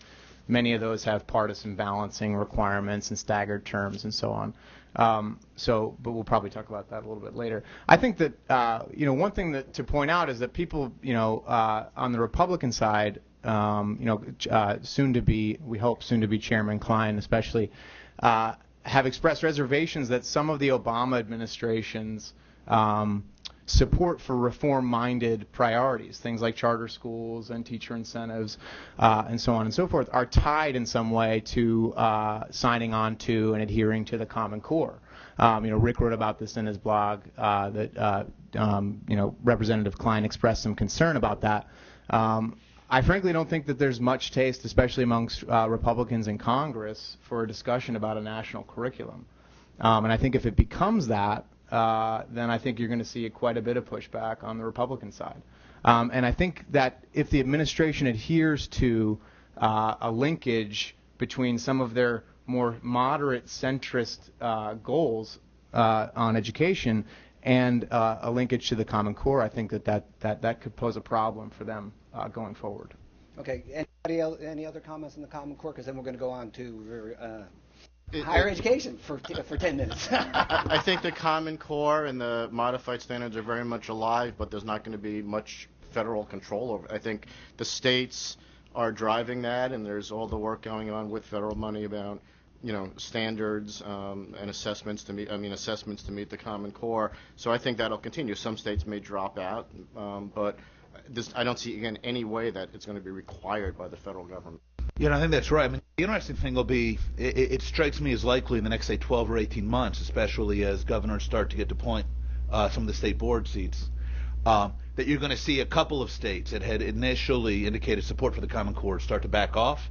Many of those have partisan balancing requirements and staggered terms and so on. But we'll probably talk about that a little bit later. I think that one thing to point out is that people, on the Republican side, soon to be Chairman Klein, especially, have expressed reservations that some of the Obama administration's support for reform-minded priorities, things like charter schools and teacher incentives and so on and so forth, are tied in some way to signing on to and adhering to the Common Core. Rick wrote about this in his blog that Representative Klein expressed some concern about that. I frankly don't think that there's much taste, especially amongst Republicans in Congress, for a discussion about a national curriculum. And I think if it becomes that, then I think you're going to see quite a bit of pushback on the Republican side. And I think that if the administration adheres to a linkage between some of their more moderate centrist goals on education and a linkage to the Common Core, I think that could pose a problem for them going forward. Okay. Any other comments on the Common Core? Because then we're going to go on to higher education for 10 minutes. I think the Common Core and the modified standards are very much alive, but there's not going to be much federal control over it. I think the states are driving that, and there's all the work going on with federal money about standards and assessments to meet the Common Core. So I think that'll continue. Some states may drop out, but I don't see again any way that it's going to be required by the federal government. Yeah, I think that's right. I mean, the interesting thing will be, it strikes me as likely in the next, say, 12 or 18 months, especially as governors start to get to point some of the state board seats, that you're going to see a couple of states that had initially indicated support for the Common Core start to back off.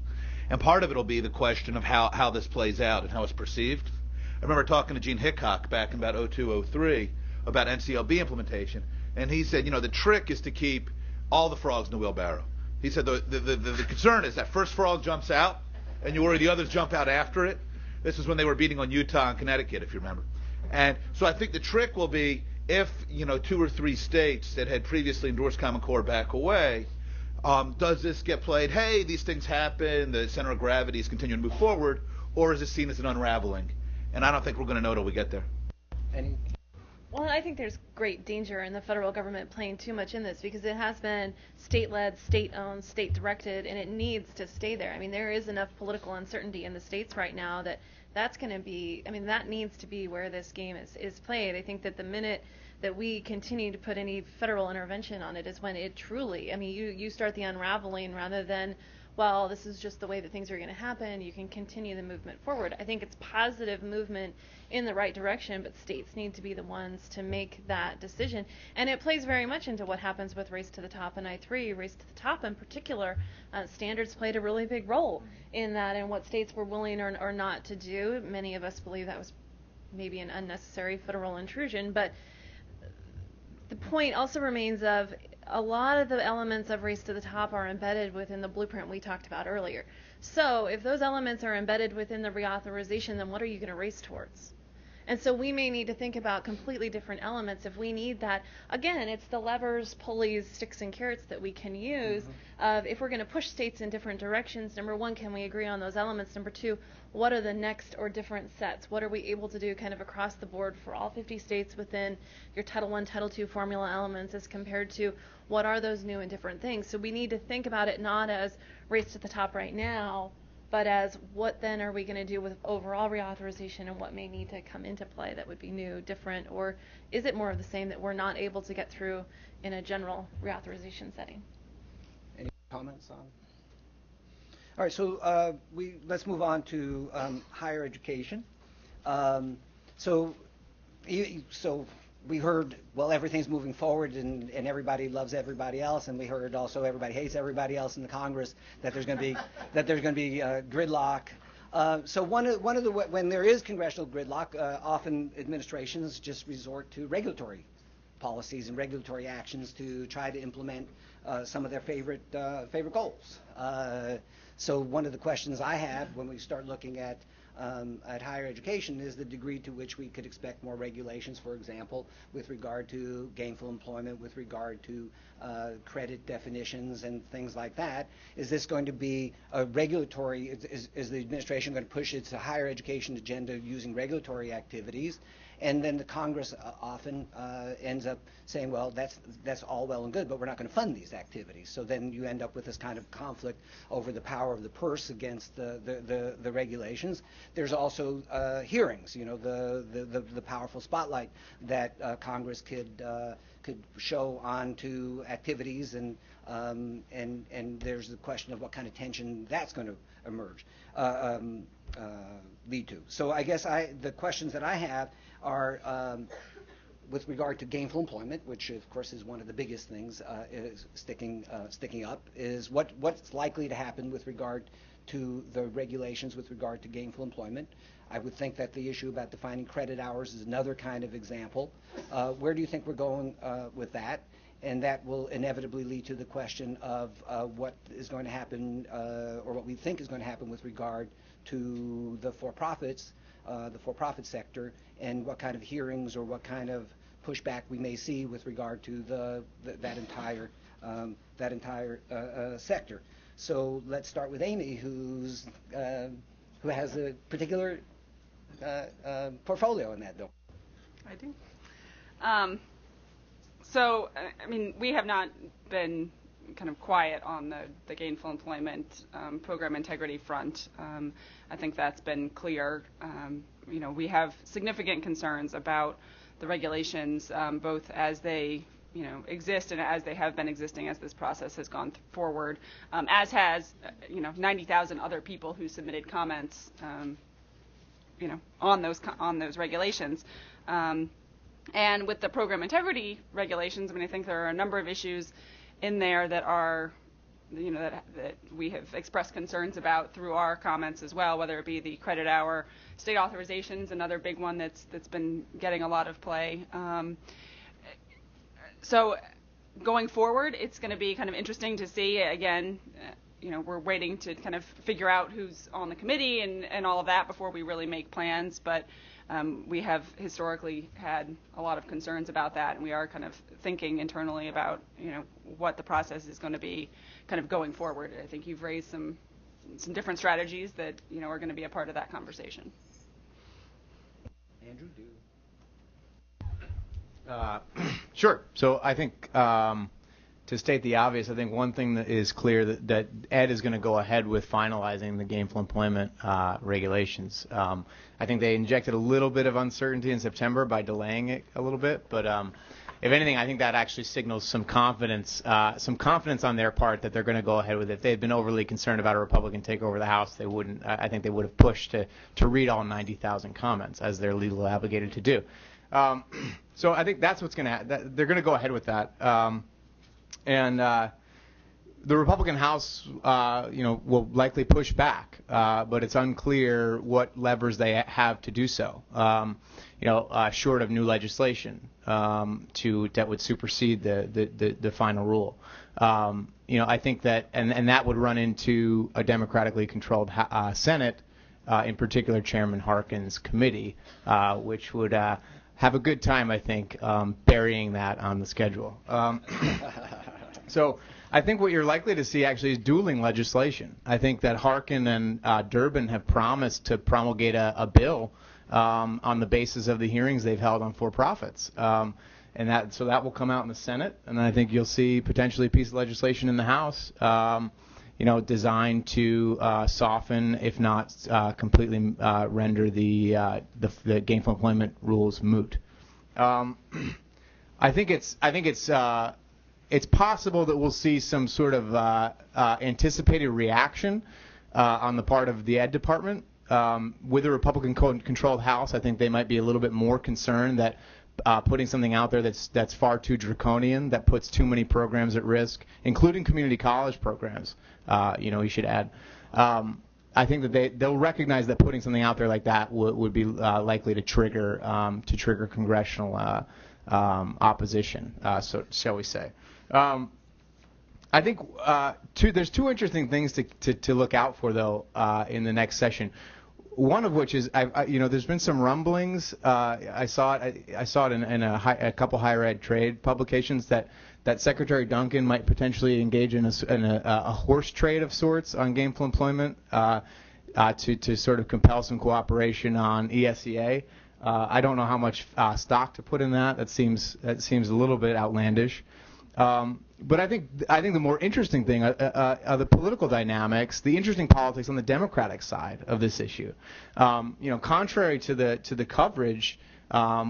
And part of it will be the question of how this plays out and how it's perceived. I remember talking to Gene Hickok back in about 02, 03 about NCLB implementation, and he said, the trick is to keep all the frogs in the wheelbarrow. He said the concern is that first frog jumps out, and you worry the others jump out after it. This is when they were beating on Utah and Connecticut, if you remember. And so I think the trick will be if 2 or 3 states that had previously endorsed Common Core back away, does this get played, hey, these things happen, the center of gravity is continuing to move forward, or is it seen as an unraveling? And I don't think we're going to know till we get there. Well, I think there's great danger in the federal government playing too much in this because it has been state-led, state-owned, state-directed, and it needs to stay there. I mean, there is enough political uncertainty in the states right now that's going to be, that needs to be where this game is played. I think that the minute that we continue to put any federal intervention on it is when it truly, you start the unraveling rather than, well, this is just the way that things are going to happen. You can continue the movement forward. I think it's positive movement in the right direction, but states need to be the ones to make that decision. And it plays very much into what happens with Race to the Top and I-3. Race to the Top in particular, standards played a really big role in that and what states were willing or not to do. Many of us believe that was maybe an unnecessary federal intrusion, but the point also remains of a lot of the elements of Race to the Top are embedded within the blueprint we talked about earlier. So if those elements are embedded within the reauthorization, then what are you going to race towards? And so we may need to think about completely different elements if we need that. Again, it's the levers, pulleys, sticks, and carrots that we can use. If we're going to push states in different directions, number one, can we agree on those elements? Number two, what are the next or different sets? What are we able to do kind of across the board for all 50 states within your Title I, Title II formula elements as compared to what are those new and different things? So we need to think about it not as Race to the Top right now, but as what then are we going to do with overall reauthorization and what may need to come into play that would be new, different, or is it more of the same that we're not able to get through in a general reauthorization setting? Any comments on? All right, so let's move on to higher education. So we heard, well, everything's moving forward and everybody loves everybody else, and we heard also everybody hates everybody else in the Congress, that there's going to be gridlock. So one of the when there is congressional gridlock, often administrations just resort to regulatory policies and regulatory actions to try to implement some of their favorite goals. So one of the questions I have when we start looking at higher education is the degree to which we could expect more regulations, for example, with regard to gainful employment, with regard to credit definitions and things like that. Is this going to be a regulatory, is the administration going to push its higher education agenda using regulatory activities? And then the Congress often ends up saying, well, that's all well and good, but we're not going to fund these activities. So then you end up with this kind of conflict over the power of the purse against the regulations. There's also hearings, the powerful spotlight that Congress could show onto activities, and there's the question of what kind of tension that's going to emerge. Lead to. So I guess the questions that I have are with regard to gainful employment, which of course is one of the biggest things is sticking up, is what's likely to happen with regard to the regulations with regard to gainful employment. I would think that the issue about defining credit hours is another kind of example. Where do you think we're going with that? And that will inevitably lead to the question of what is going to happen, or what we think is going to happen with regard to the for-profit sector, and what kind of hearings or what kind of pushback we may see with regard to that entire sector. So let's start with Amy, who has a particular portfolio in that bill. I do. So, we have not been kind of quiet on the gainful employment program integrity front. I think that's been clear. We have significant concerns about the regulations, both as they exist and as they have been existing as this process has gone forward, as has 90,000 other people who submitted comments on those regulations. And with the program integrity regulations, I think there are a number of issues in there that are, that we have expressed concerns about through our comments as well, whether it be the credit hour, state authorizations, another big one that's been getting a lot of play. So going forward, it's going to be kind of interesting to see. Again, we're waiting to kind of figure out who's on the committee and all of that before we really make plans. But we have historically had a lot of concerns about that, and we are kind of thinking internally about what the process is going to be kind of going forward. I think you've raised some different strategies that are going to be a part of that conversation. Andrew, do. Sure. So I think to state the obvious, I think one thing that is clear that Ed is going to go ahead with finalizing the gainful employment regulations. I think they injected a little bit of uncertainty in September by delaying it a little bit, but if anything, I think that actually signals some confidence on their part that they're going to go ahead with it. If they had been overly concerned about a Republican takeover of the House, they wouldn't. I think they would have pushed to read all 90,000 comments, as they're legally obligated to do. So I think that's what's going to they're going to go ahead with that. And the Republican House, will likely push back, but it's unclear what levers they have to do so. Short of new legislation that would supersede the final rule. I think that, and that would run into a democratically controlled Senate, in particular Chairman Harkin's committee, which would have a good time, I think, burying that on the schedule. So I think what you're likely to see actually is dueling legislation. I think that Harkin and Durbin have promised to promulgate a bill on the basis of the hearings they've held on for-profits. And that will come out in the Senate, and I think you'll see potentially a piece of legislation in the House, designed to soften, if not completely render the gainful employment rules moot. I think it's possible that we'll see some sort of anticipated reaction on the part of the Ed Department. With a Republican-controlled House, I think they might be a little bit more concerned that putting something out there that's far too draconian, that puts too many programs at risk, including community college programs. You should add. I think that they'll recognize that putting something out there like that would be likely to trigger congressional opposition, so shall we say. I think there's two interesting things to look out for, though, in the next session. One of which is, there's been some rumblings. I saw it in a couple higher ed trade publications that Secretary Duncan might potentially engage in a horse trade of sorts on gainful employment to sort of compel some cooperation on ESEA. I don't know how much stock to put in that. That seems a little bit outlandish. But I think the more interesting thing are the political dynamics, the interesting politics on the Democratic side of this issue. Contrary to the coverage,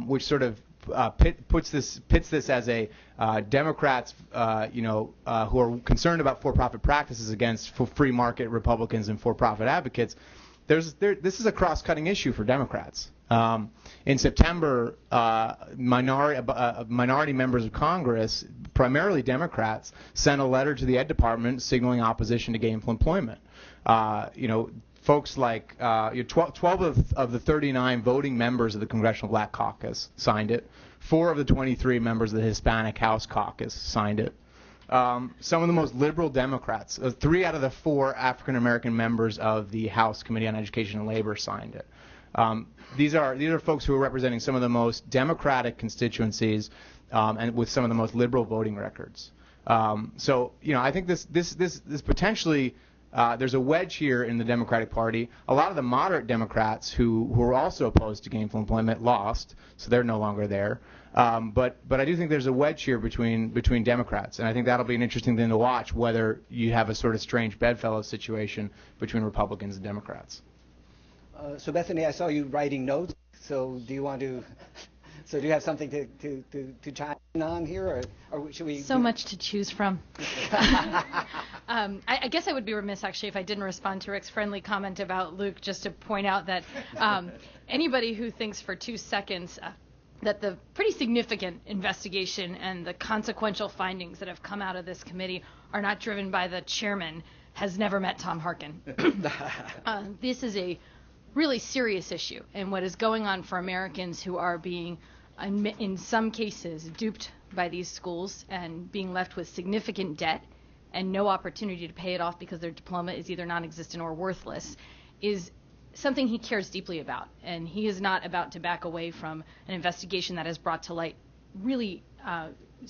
which sort of pits this as a Democrats, who are concerned about for-profit practices against free market Republicans and for-profit advocates. This is a cross-cutting issue for Democrats. In September, minority members of Congress, primarily Democrats, sent a letter to the Ed Department signaling opposition to gainful employment. Folks like 12 of the 39 voting members of the Congressional Black Caucus signed it. 4 of the 23 members of the Hispanic House Caucus signed it. Some of the most liberal Democrats, 3 out of the 4 African American members of the House Committee on Education and Labor signed it. These are folks who are representing some of the most Democratic constituencies and with some of the most liberal voting records. I think this potentially there's a wedge here in the Democratic Party. A lot of the moderate Democrats who are also opposed to gainful employment lost, so they're no longer there. But I do think there's a wedge here between Democrats, and I think that'll be an interesting thing to watch, whether you have a sort of strange bedfellow situation between Republicans and Democrats. So Bethany, I saw you writing notes. So do you want to? So do you have something to chime in on here, or should we? So much to choose from. I guess I would be remiss, actually, if I didn't respond to Rick's friendly comment about Luke, just to point out that anybody who thinks for 2 seconds that the pretty significant investigation and the consequential findings that have come out of this committee are not driven by the chairman has never met Tom Harkin. This is a really serious issue, and what is going on for Americans who are being, in some cases, duped by these schools and being left with significant debt and no opportunity to pay it off because their diploma is either non-existent or worthless, is something he cares deeply about. And he is not about to back away from an investigation that has brought to light really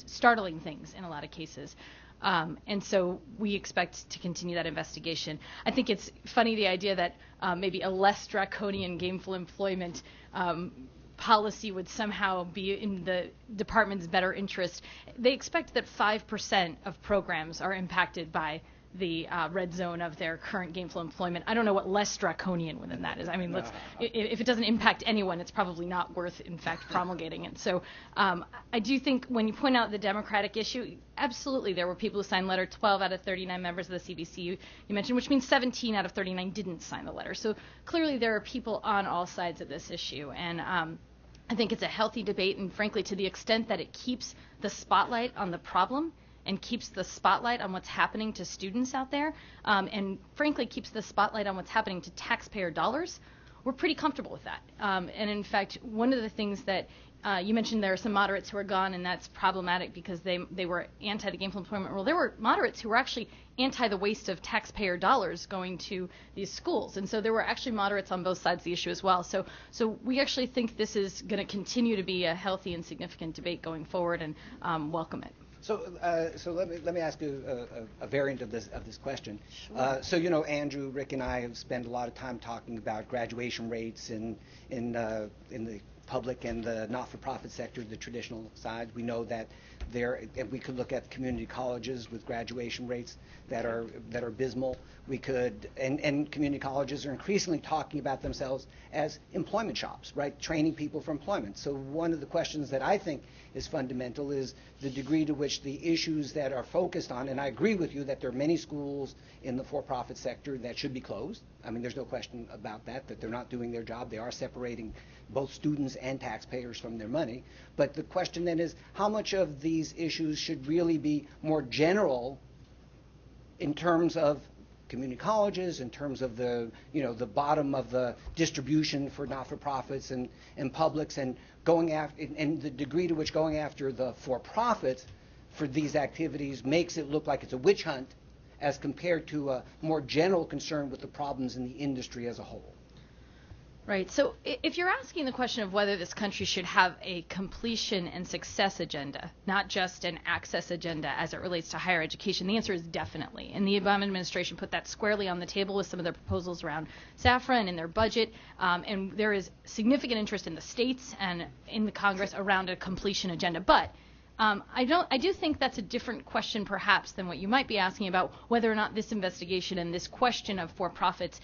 startling things in a lot of cases. And so we expect to continue that investigation. I think it's funny, the idea that maybe a less draconian gainful employment policy would somehow be in the department's better interest. They expect that 5% of programs are impacted by the red zone of their current gainful employment. I don't know what less draconian within that is. I mean, if it doesn't impact anyone, it's probably not worth, in fact, promulgating it. So I do think when you point out the Democratic issue, absolutely there were people who signed letter. 12 out of 39 members of the CBC you mentioned, which means 17 out of 39 didn't sign the letter. So clearly there are people on all sides of this issue. And I think it's a healthy debate, and frankly, to the extent that it keeps the spotlight on the problem and keeps the spotlight on what's happening to students out there, and frankly keeps the spotlight on what's happening to taxpayer dollars, we're pretty comfortable with that. And in fact, one of the things that you mentioned, there are some moderates who are gone, and that's problematic because they were anti the gainful employment rule. There were moderates who were actually anti the waste of taxpayer dollars going to these schools, and so there were actually moderates on both sides of the issue as well. So we actually think this is going to continue to be a healthy and significant debate going forward, and welcome it. So let me ask you a variant of this question. Sure. So Andrew, Rick, and I have spent a lot of time talking about graduation rates in the public and the not-for-profit sector, the traditional side. We know that and we could look at community colleges with graduation rates that are abysmal. We could, and community colleges are increasingly talking about themselves as employment shops, right? Training people for employment. So one of the questions that I think is fundamental is the degree to which the issues that are focused on, and I agree with you that there are many schools in the for-profit sector that should be closed. I mean, there's no question about that they're not doing their job. They are separating both students and taxpayers from their money. But the question then is, how much of these issues should really be more general in terms of community colleges, in terms of the bottom of the distribution for not-for-profits and publics, and going after, and the degree to which going after the for-profits for these activities makes it look like it's a witch hunt as compared to a more general concern with the problems in the industry as a whole. Right. So if you're asking the question of whether this country should have a completion and success agenda, not just an access agenda as it relates to higher education, the answer is definitely. And the Obama administration put that squarely on the table with some of their proposals around SAFRA and in their budget. And there is significant interest in the states and in the Congress around a completion agenda. But I do think that's a different question perhaps than what you might be asking about whether or not this investigation and this question of for-profits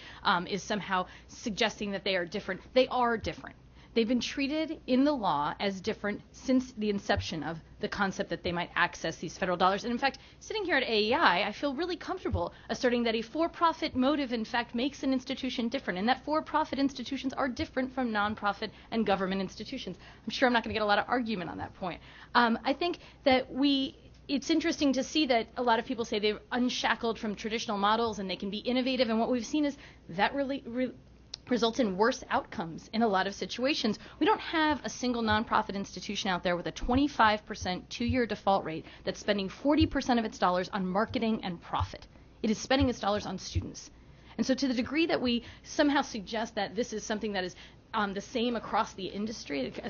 is somehow suggesting that they are different. They are different. They've been treated in the law as different since the inception of the concept that they might access these federal dollars. And in fact, sitting here at AEI, I feel really comfortable asserting that a for-profit motive, in fact, makes an institution different, and that for-profit institutions are different from nonprofit and government institutions. I'm sure I'm not going to get a lot of argument on that point. I think that it's interesting to see that a lot of people say they're unshackled from traditional models and they can be innovative, and what we've seen is that really results in worse outcomes in a lot of situations. We don't have a single nonprofit institution out there with a 25% two-year default rate that's spending 40% of its dollars on marketing and profit. It is spending its dollars on students. And so to the degree that we somehow suggest that this is something that is the same across the industry, the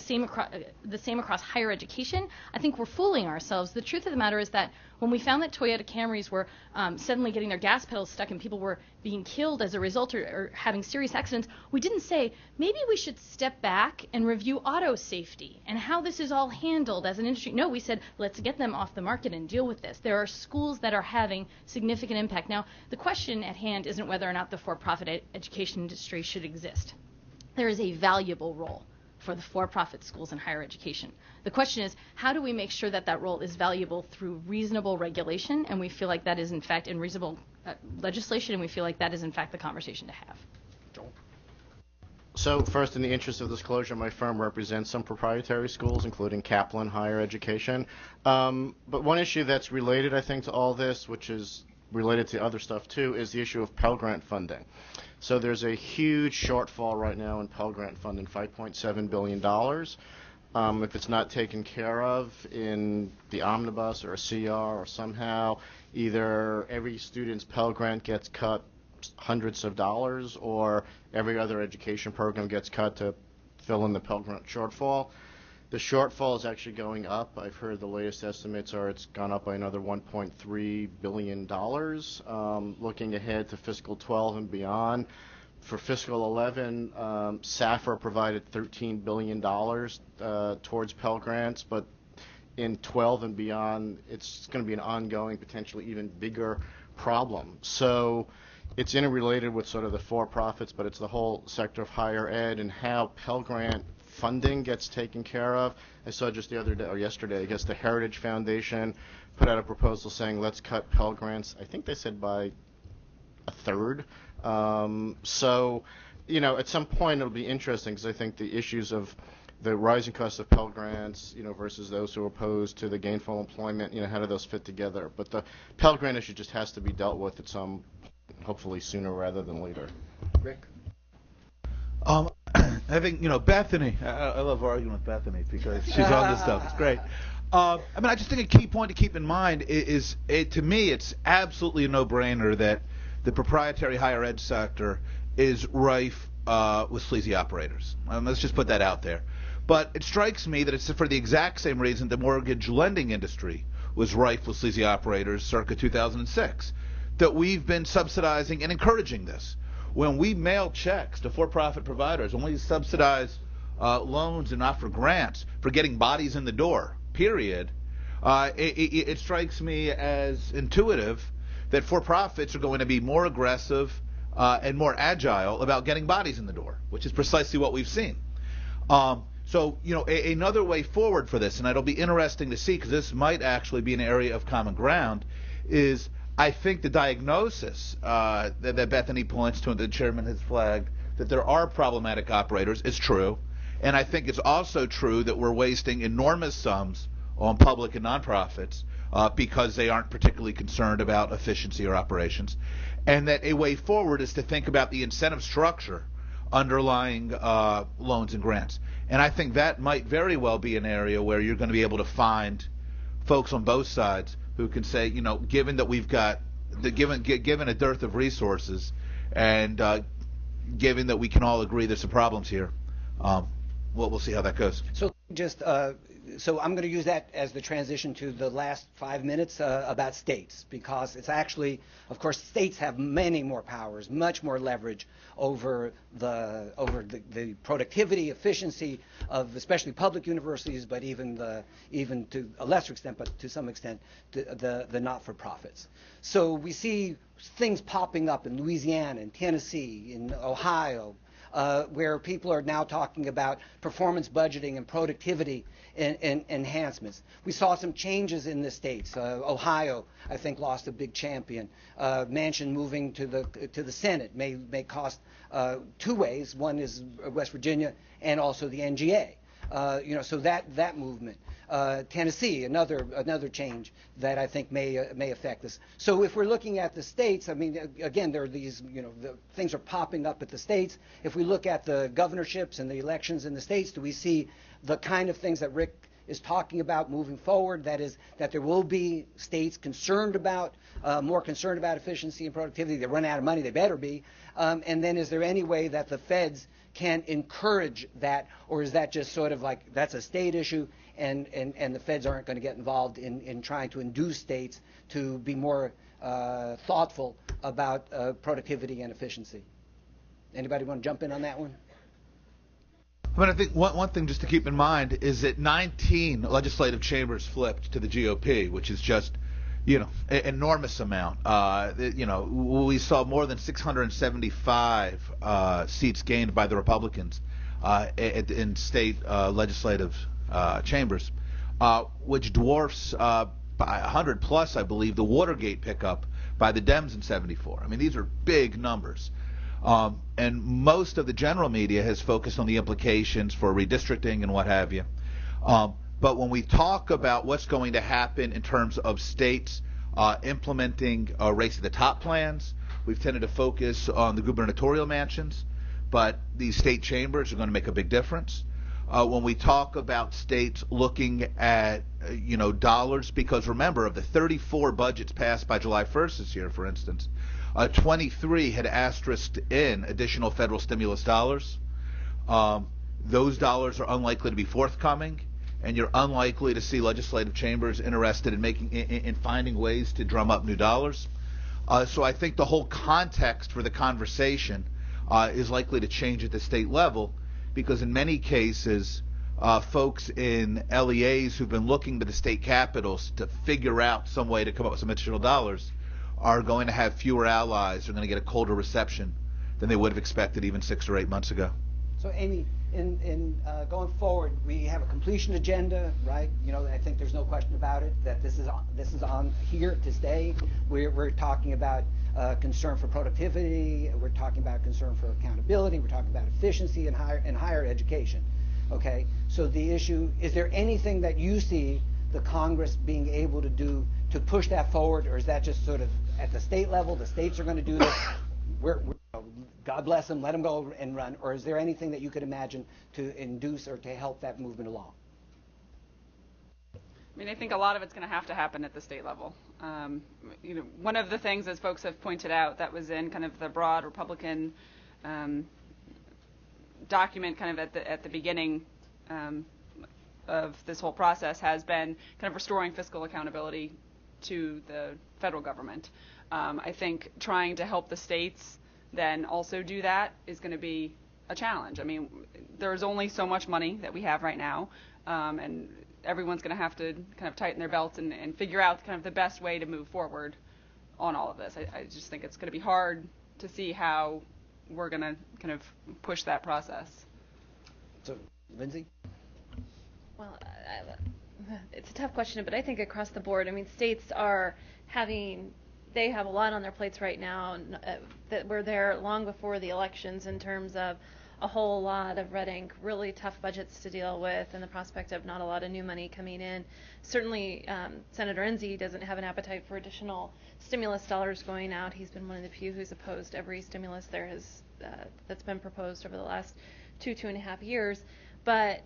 same across higher education, I think we're fooling ourselves. The truth of the matter is that when we found that Toyota Camrys were suddenly getting their gas pedals stuck and people were being killed as a result or having serious accidents, we didn't say, maybe we should step back and review auto safety and how this is all handled as an industry. No, we said, let's get them off the market and deal with this. There are schools that are having significant impact. Now, the question at hand isn't whether or not the for-profit education industry should exist. There is a valuable role for the for-profit schools in higher education. The question is, how do we make sure that that role is valuable through reasonable regulation? And we feel like that is, in fact, in reasonable legislation, and we feel like that is, in fact, the conversation to have. Joel? So first, in the interest of disclosure, my firm represents some proprietary schools, including Kaplan Higher Education. But one issue that's related, I think, to all this, which is related to other stuff too, is the issue of Pell Grant funding. So there's a huge shortfall right now in Pell Grant funding, $5.7 billion. If it's not taken care of in the omnibus or a CR or somehow, either every student's Pell Grant gets cut hundreds of dollars or every other education program gets cut to fill in the Pell Grant shortfall. The shortfall is actually going up. I've heard the latest estimates are it's gone up by another $1.3 billion. Looking ahead to fiscal 12 and beyond, for fiscal 11, SAFR provided $13 billion towards Pell Grants, but in 12 and beyond, it's going to be an ongoing, potentially even bigger problem. So it's interrelated with sort of the for-profits, but it's the whole sector of higher ed and how Pell Grant funding gets taken care of. I saw just the other day, or yesterday, I guess the Heritage Foundation put out a proposal saying let's cut Pell Grants, I think they said by a third. So, you know, at some point it'll be interesting because I think the issues of the rising cost of Pell Grants, you know, versus those who are opposed to the gainful employment, you know, how do those fit together? But the Pell Grant issue just has to be dealt with at some, hopefully sooner rather than later. Rick? I think, you know, Bethany, I love arguing with Bethany because she's on this stuff. It's great. I mean, I just think a key point to keep in mind is to me, it's absolutely a no-brainer that the proprietary higher ed sector is rife with sleazy operators. Let's just put that out there. But it strikes me that it's for the exact same reason the mortgage lending industry was rife with sleazy operators circa 2006, that we've been subsidizing and encouraging this. When we mail checks to for-profit providers, when we subsidize loans and offer grants for getting bodies in the door, period, it strikes me as intuitive that for-profits are going to be more aggressive and more agile about getting bodies in the door, which is precisely what we've seen. So, you know, another way forward for this, and it'll be interesting to see because this might actually be an area of common ground, is I think the diagnosis that Bethany points to and the chairman has flagged, that there are problematic operators, is true. And I think it's also true that we're wasting enormous sums on public and nonprofits because they aren't particularly concerned about efficiency or operations. And that a way forward is to think about the incentive structure underlying loans and grants. And I think that might very well be an area where you're going to be able to find folks on both sides who can say, you know, given that we've got given a dearth of resources, and given that we can all agree there's some problems here, we'll see how that goes. So just so I'm going to use that as the transition to the last 5 minutes about states, because it's actually, of course, states have many more powers, much more leverage over the productivity, efficiency of especially public universities, but even to a lesser extent, but to some extent, the not-for-profits. So we see things popping up in Louisiana, in Tennessee, in Ohio, where people are now talking about performance budgeting and productivity and enhancements. We saw some changes in the states. Ohio, I think, lost a big champion. Manchin moving to the Senate may cost two ways. One is West Virginia and also the NGA. So that movement. Tennessee, another change that I think may affect this. So if we're looking at the states, I mean, again, there are these, the things are popping up at the states. If we look at the governorships and the elections in the states, do we see the kind of things that Rick is talking about moving forward. That is, that there will be states concerned about, more concerned about efficiency and productivity. They run out of money, they better be. And then is there any way that the feds can encourage that, or is that just sort of like that's a state issue and the feds aren't going to get involved in trying to induce states to be more thoughtful about productivity and efficiency? Anybody want to jump in on that one? I mean, I think one thing just to keep in mind is that 19 legislative chambers flipped to the GOP, which is just, an enormous amount. We saw more than 675 seats gained by the Republicans in state legislative chambers, which dwarfs by 100 plus, I believe, the Watergate pickup by the Dems in 74. I mean, these are big numbers. And most of the general media has focused on the implications for redistricting and what have you. But when we talk about what's going to happen in terms of states implementing race to the top plans, we've tended to focus on the gubernatorial mansions, but these state chambers are going to make a big difference. When we talk about states looking at dollars, because remember, of the 34 budgets passed by July 1st this year, for instance, 23 had asterisked in additional federal stimulus dollars. Those dollars are unlikely to be forthcoming, and you're unlikely to see legislative chambers interested in finding ways to drum up new dollars. So I think the whole context for the conversation is likely to change at the state level, because in many cases, folks in LEAs who've been looking to the state capitals to figure out some way to come up with some additional dollars are going to have fewer allies. They're going to get a colder reception than they would have expected even 6 or 8 months ago. So, Amy, in going forward, we have a completion agenda, right? I think there's no question about it that this is on here to stay. We're talking about concern for productivity. We're talking about concern for accountability. We're talking about efficiency and higher education. Okay. So the issue is: there anything that you see the Congress being able to do to push that forward, or is that just sort of at the state level? The states are going to do this. God bless them, let them go and run. Or is there anything that you could imagine to induce or to help that movement along? I mean, I think a lot of it's going to have to happen at the state level. One of the things, as folks have pointed out, that was in kind of the broad Republican document, kind of at the beginning of this whole process, has been kind of restoring fiscal accountability to the federal government. I think trying to help the states then also do that is going to be a challenge. I mean, there's only so much money that we have right now, and everyone's going to have to kind of tighten their belts and figure out kind of the best way to move forward on all of this. I just think it's going to be hard to see how we're going to kind of push that process. So, Lindsay? Well, it's a tough question, but I think across the board, I mean, states they have a lot on their plates right now that were there long before the elections in terms of a whole lot of red ink, really tough budgets to deal with, and the prospect of not a lot of new money coming in. Certainly, Senator Enzi doesn't have an appetite for additional stimulus dollars going out. He's been one of the few who's opposed every stimulus that's been proposed over the last 2.5 years. But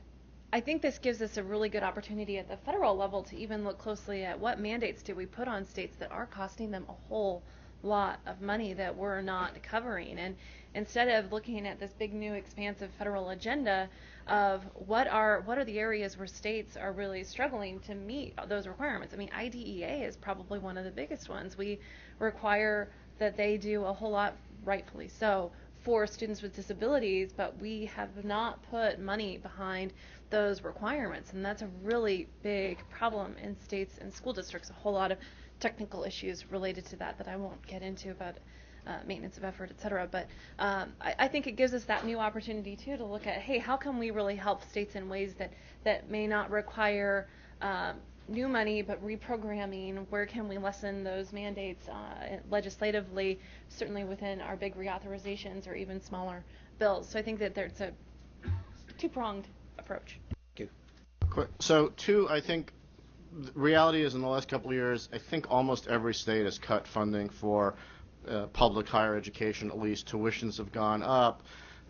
I think this gives us a really good opportunity at the federal level to even look closely at what mandates do we put on states that are costing them a whole lot of money that we're not covering. And instead of looking at this big new expansive federal agenda of what are the areas where states are really struggling to meet those requirements. I mean, IDEA is probably one of the biggest ones. We require that they do a whole lot, rightfully so, for students with disabilities, but we have not put money behind those requirements, and that's a really big problem in states and school districts. A whole lot of technical issues related to that I won't get into about maintenance of effort, et cetera. But I think it gives us that new opportunity too to look at, hey, how can we really help states in ways that may not require new money, but reprogramming? Where can we lessen those mandates legislatively, certainly within our big reauthorizations or even smaller bills? So I think that there's a two-pronged approach. Thank you. So, I think the reality is in the last couple of years, I think almost every state has cut funding for public higher education. At least tuitions have gone up.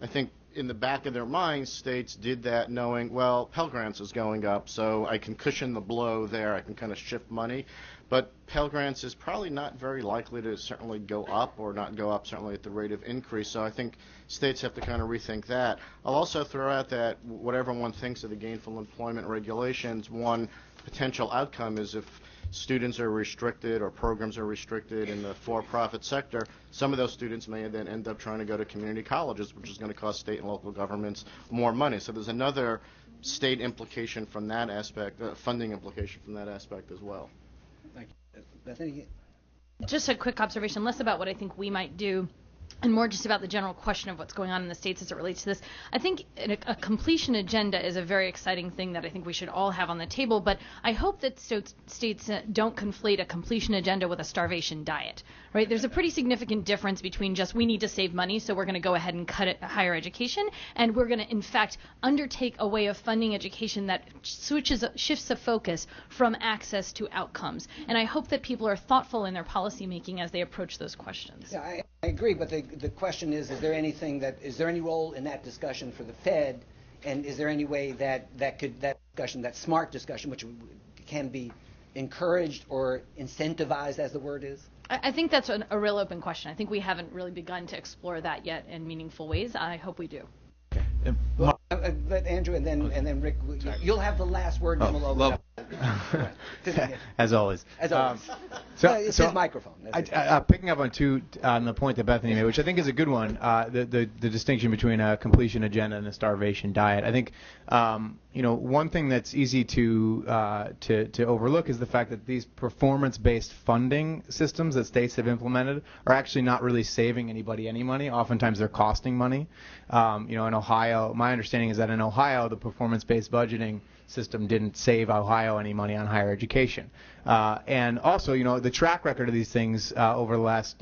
I think in the back of their minds, states did that knowing, well, Pell Grants is going up, so I can cushion the blow there. I can kind of shift money. But Pell Grants is probably not very likely to certainly go up, or not go up certainly at the rate of increase. So I think states have to kind of rethink that. I'll also throw out that whatever one thinks of the gainful employment regulations, one potential outcome is if students are restricted or programs are restricted in the for-profit sector, some of those students may then end up trying to go to community colleges, which is going to cost state and local governments more money. So there's another state implication from that aspect, funding implication from that aspect as well. Thank you. Bethany? Just a quick observation, less about what I think we might do and more just about the general question of what's going on in the states as it relates to this. I think a completion agenda is a very exciting thing that I think we should all have on the table, but I hope that states don't conflate a completion agenda with a starvation diet, right? There's a pretty significant difference between just we need to save money, so we're going to go ahead and cut higher education, and we're going to, in fact, undertake a way of funding education that shifts the focus from access to outcomes. And I hope that people are thoughtful in their policy making as they approach those questions. Yeah, I agree, but the question is there any role in that discussion for the Fed, and is there any way that smart discussion, which can be encouraged or incentivized, as the word is? I think that's a real open question. I think we haven't really begun to explore that yet in meaningful ways. I hope we do. Well, let Andrew and then Rick, you'll have the last word, and we'll open up. As always. As always. It's his microphone. Picking up on the point that Bethany made, which I think is a good one, the distinction between a completion agenda and a starvation diet. I think one thing that's easy to overlook is the fact that these performance-based funding systems that states have implemented are actually not really saving anybody any money. Oftentimes they're costing money. In Ohio, my understanding is that in Ohio, the performance-based budgeting system didn't save Ohio any money on higher education. And also, the track record of these things over the last,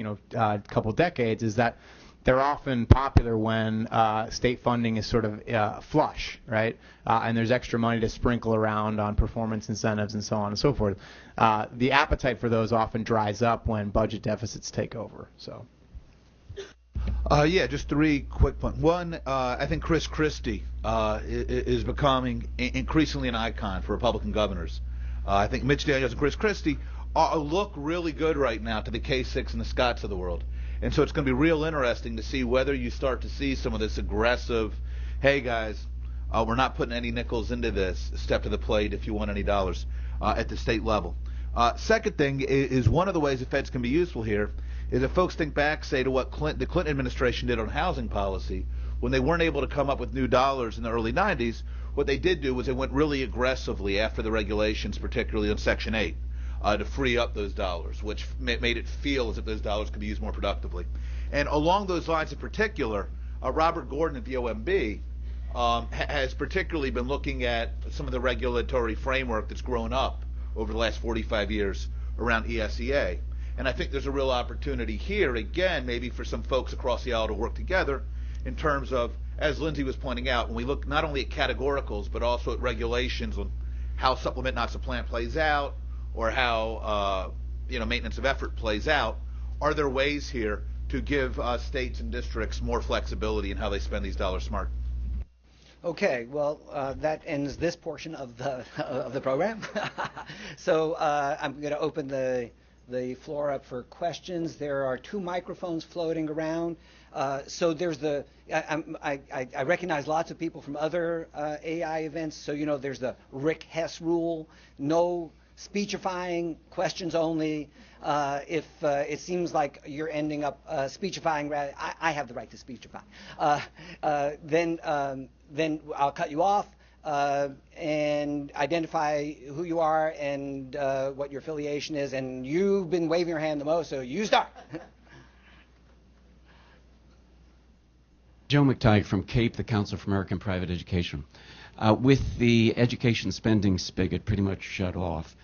couple decades is that they're often popular when state funding is sort of flush, right? And there's extra money to sprinkle around on performance incentives and so on and so forth. The appetite for those often dries up when budget deficits take over. So. Just 3 quick points. One, I think Chris Christie is becoming increasingly an icon for Republican governors. I think Mitch Daniels and Chris Christie look really good right now to the K6 and the Scotts of the world. And so it's going to be real interesting to see whether you start to see some of this aggressive, hey guys, we're not putting any nickels into this, step to the plate if you want any dollars at the state level. Second thing is one of the ways the feds can be useful here is if folks think back, say, to what the Clinton administration did on housing policy, when they weren't able to come up with new dollars in the early 90s, what they did do was they went really aggressively after the regulations, particularly on Section 8, to free up those dollars, which made it feel as if those dollars could be used more productively. And along those lines in particular, Robert Gordon at the OMB has particularly been looking at some of the regulatory framework that's grown up over the last 45 years around ESEA. And I think there's a real opportunity here, again, maybe for some folks across the aisle to work together in terms of, as Lindsay was pointing out, when we look not only at categoricals but also at regulations on how supplement not supplant plays out or how maintenance of effort plays out, are there ways here to give states and districts more flexibility in how they spend these dollars smart? Okay, well, that ends this portion of the program. So I'm going to open the floor up for questions. There are 2 microphones floating around. So there's I recognize lots of people from other AI events. So, there's the Rick Hess rule, no speechifying, questions only. If it seems like you're ending up speechifying, I have the right to speechify. Then I'll cut you off. And identify who you are and what your affiliation is. And you've been waving your hand the most, so you start. Joe McTighe from CAPE, the Council for American Private Education. With the education spending spigot pretty much shut off,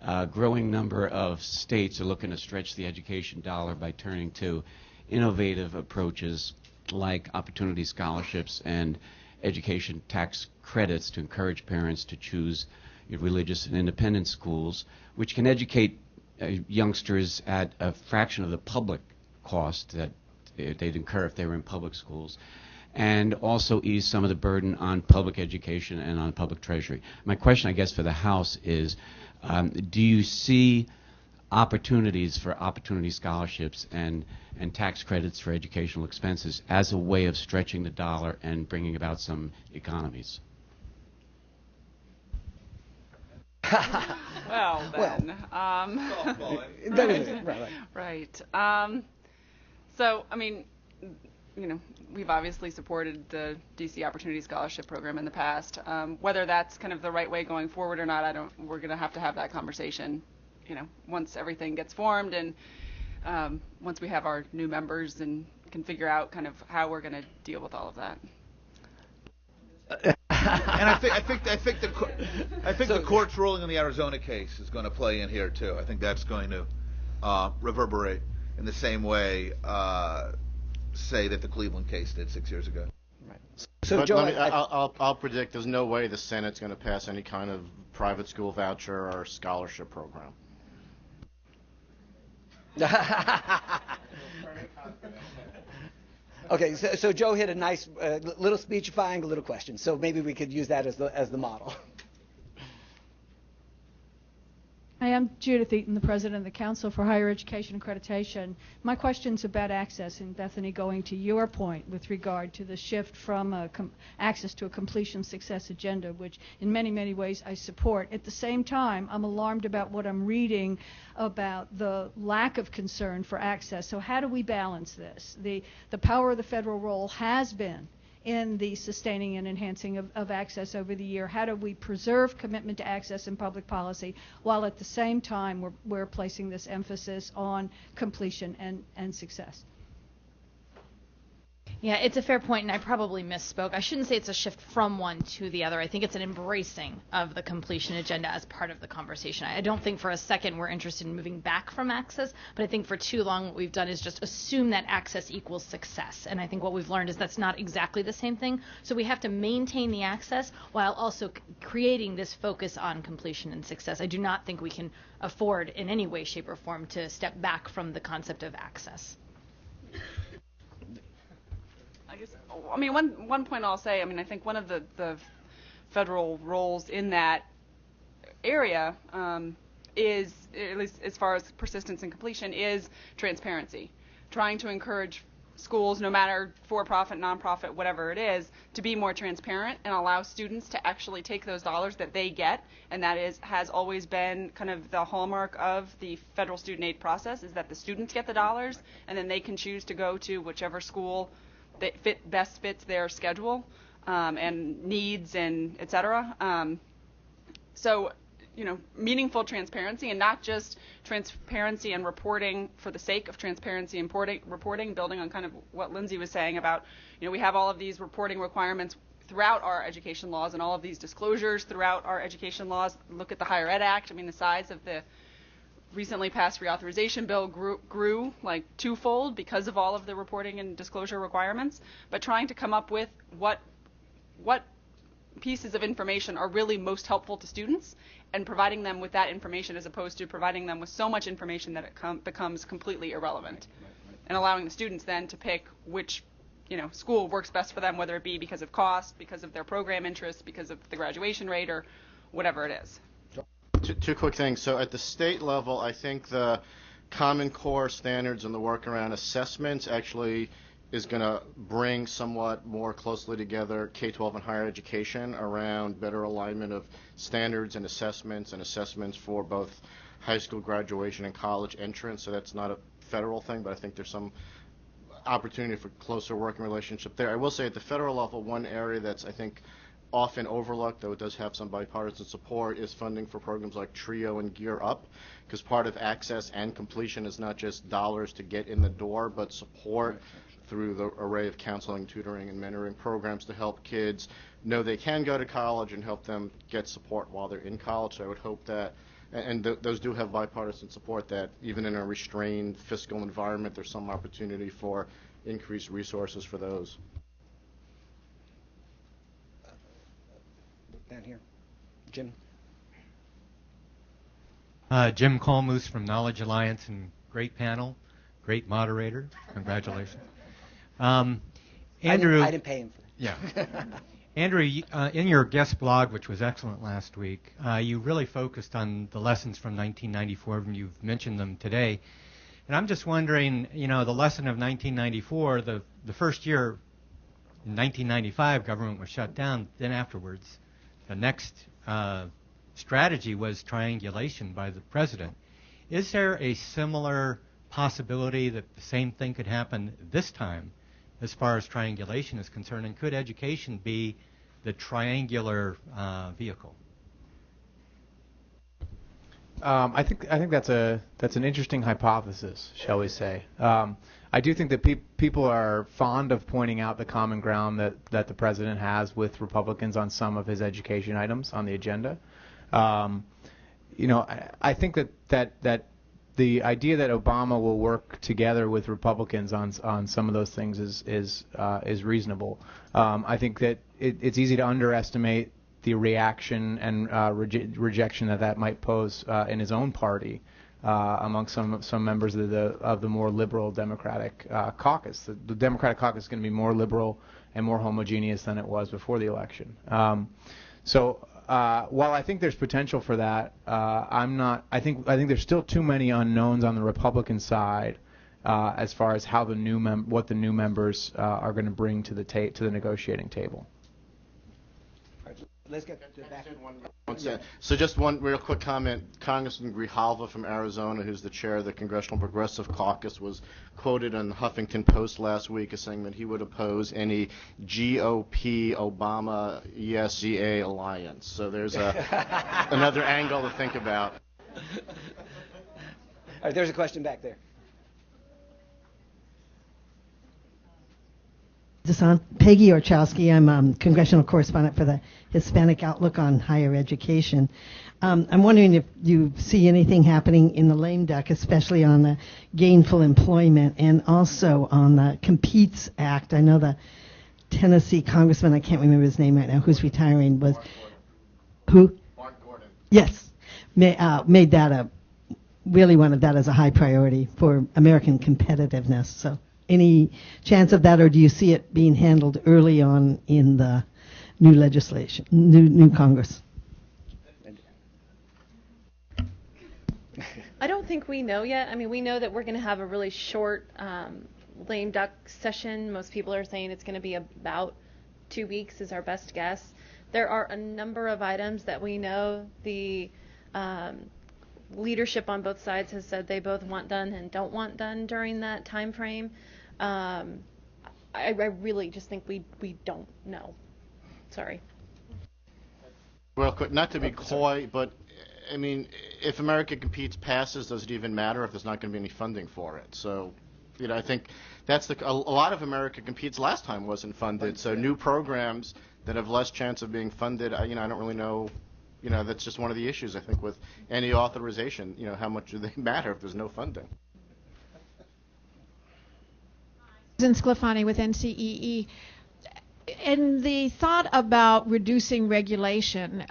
a growing number of states are looking to stretch the education dollar by turning to innovative approaches like opportunity scholarships and education tax credits to encourage parents to choose religious and independent schools, which can educate youngsters at a fraction of the public cost that they'd incur if they were in public schools, and also ease some of the burden on public education and on public treasury. My question, I guess, for the House is, do you see opportunities for opportunity scholarships and tax credits for educational expenses as a way of stretching the dollar and bringing about some economies? Well, then. Right. So, I mean, we've obviously supported the DC Opportunity Scholarship Program in the past. Whether that's kind of the right way going forward or not, we're going to have that conversation, once everything gets formed and once we have our new members and can figure out kind of how we're going to deal with all of that. And I think the court's ruling in the Arizona case is going to play in here too. I think that's going to reverberate in the same way, say that the Cleveland case did 6 years ago. Right. So, Joe, I'll predict there's no way the Senate's going to pass any kind of private school voucher or scholarship program. Okay, so Joe hit a nice little speechifying, a little question. So maybe we could use that as the model. Hi, I'm Judith Eaton, the president of the Council for Higher Education Accreditation. My question's about access, and Bethany, going to your point with regard to the shift from access to a completion success agenda, which in many, many ways I support. At the same time, I'm alarmed about what I'm reading about the lack of concern for access. So how do we balance this? The power of the federal role has been in the sustaining and enhancing of access over the year. How do we preserve commitment to access in public policy while at the same time we're placing this emphasis on completion and success? Yeah, it's a fair point, and I probably misspoke. I shouldn't say it's a shift from one to the other. I think it's an embracing of the completion agenda as part of the conversation. I don't think for a second we're interested in moving back from access, but I think for too long what we've done is just assume that access equals success. And I think what we've learned is that's not exactly the same thing. So we have to maintain the access while also creating this focus on completion and success. I do not think we can afford in any way, shape, or form to step back from the concept of access. One point I'll say, I think one of the federal roles in that area is, at least as far as persistence and completion, is transparency. Trying to encourage schools, no matter for-profit, non-profit, whatever it is, to be more transparent and allow students to actually take those dollars that they get, and that has always been kind of the hallmark of the federal student aid process, is that the students get the dollars and then they can choose to go to whichever school that best fits their schedule and needs and et cetera. So, meaningful transparency, and not just transparency and reporting for the sake of transparency and reporting, building on kind of what Lindsay was saying about, we have all of these reporting requirements throughout our education laws and all of these disclosures throughout our education laws. Look at the Higher Ed Act. The size of the recently passed reauthorization bill grew like twofold because of all of the reporting and disclosure requirements, but trying to come up with what pieces of information are really most helpful to students and providing them with that information as opposed to providing them with so much information that it becomes completely irrelevant, and allowing the students then to pick which school works best for them, whether it be because of cost, because of their program interests, because of the graduation rate, or whatever it is. Two quick things. So at the state level, I think the Common Core standards and the work around assessments actually is going to bring somewhat more closely together K-12 and higher education around better alignment of standards and assessments for both high school graduation and college entrance. So that's not a federal thing, but I think there's some opportunity for closer working relationship there. I will say at the federal level, one area that's, I think, often overlooked, though it does have some bipartisan support, is funding for programs like TRIO and Gear Up, because part of access and completion is not just dollars to get in the door, but support through the array of counseling, tutoring, and mentoring programs to help kids know they can go to college and help them get support while they're in college. So I would hope that, and those do have bipartisan support, that even in a restrained fiscal environment, there's some opportunity for increased resources for those. Down here. Jim. Jim Colmoose from Knowledge Alliance, and great panel, great moderator. Congratulations. Andrew, I didn't pay him for that. Yeah. Andrew, in your guest blog, which was excellent last week, you really focused on the lessons from 1994, and you've mentioned them today. And I'm just wondering, the lesson of 1994, the first year, in 1995, government was shut down. Then afterwards, the next strategy was triangulation by the president. Is there a similar possibility that the same thing could happen this time as far as triangulation is concerned? And could education be the triangular vehicle? I think that's an interesting hypothesis, shall we say. I do think that people are fond of pointing out the common ground that the president has with Republicans on some of his education items on the agenda. I think that the idea that Obama will work together with Republicans on some of those things is reasonable. I think that it's easy to underestimate the reaction and rejection that might pose in his own party among some members of the more liberal Democratic caucus. The Democratic caucus is going to be more liberal and more homogeneous than it was before the election. While I think there's potential for that, I think there's still too many unknowns on the Republican side as far as how what the new members are going to bring to the negotiating table. Let's get back. So just one real quick comment. Congressman Grijalva from Arizona, who's the chair of the Congressional Progressive Caucus, was quoted in the Huffington Post last week as saying that he would oppose any GOP-Obama ESCA alliance. So there's another angle to think about. All right, there's a question back there. This on Peggy Orchowski. I'm congressional correspondent for the Hispanic Outlook on Higher Education. I'm wondering if you see anything happening in the lame duck, especially on the gainful employment and also on the Competes Act. I know the Tennessee congressman, I can't remember his name right now, who's retiring, was who? Mark Gordon. Yes, made that really wanted that as a high priority for American competitiveness. So. Any chance of that, or do you see it being handled early on in the new legislation, new Congress? I don't think we know yet. I mean, we know that we're going to have a really short lame duck session. Most people are saying it's going to be about 2 weeks is our best guess. There are a number of items that we know the leadership on both sides has said they both want done and don't want done during that time frame. I really just think we don't know. Sorry. Well, quick, not to be coy, but I mean, if America Competes passes, does it even matter if there's not going to be any funding for it? So, I think that's a lot of America Competes last time wasn't funded. So new programs that have less chance of being funded, I don't really know. That's just one of the issues, I think, with any authorization. How much do they matter if there's no funding? Susan Sclafani with NCEE. And the thought about reducing regulation,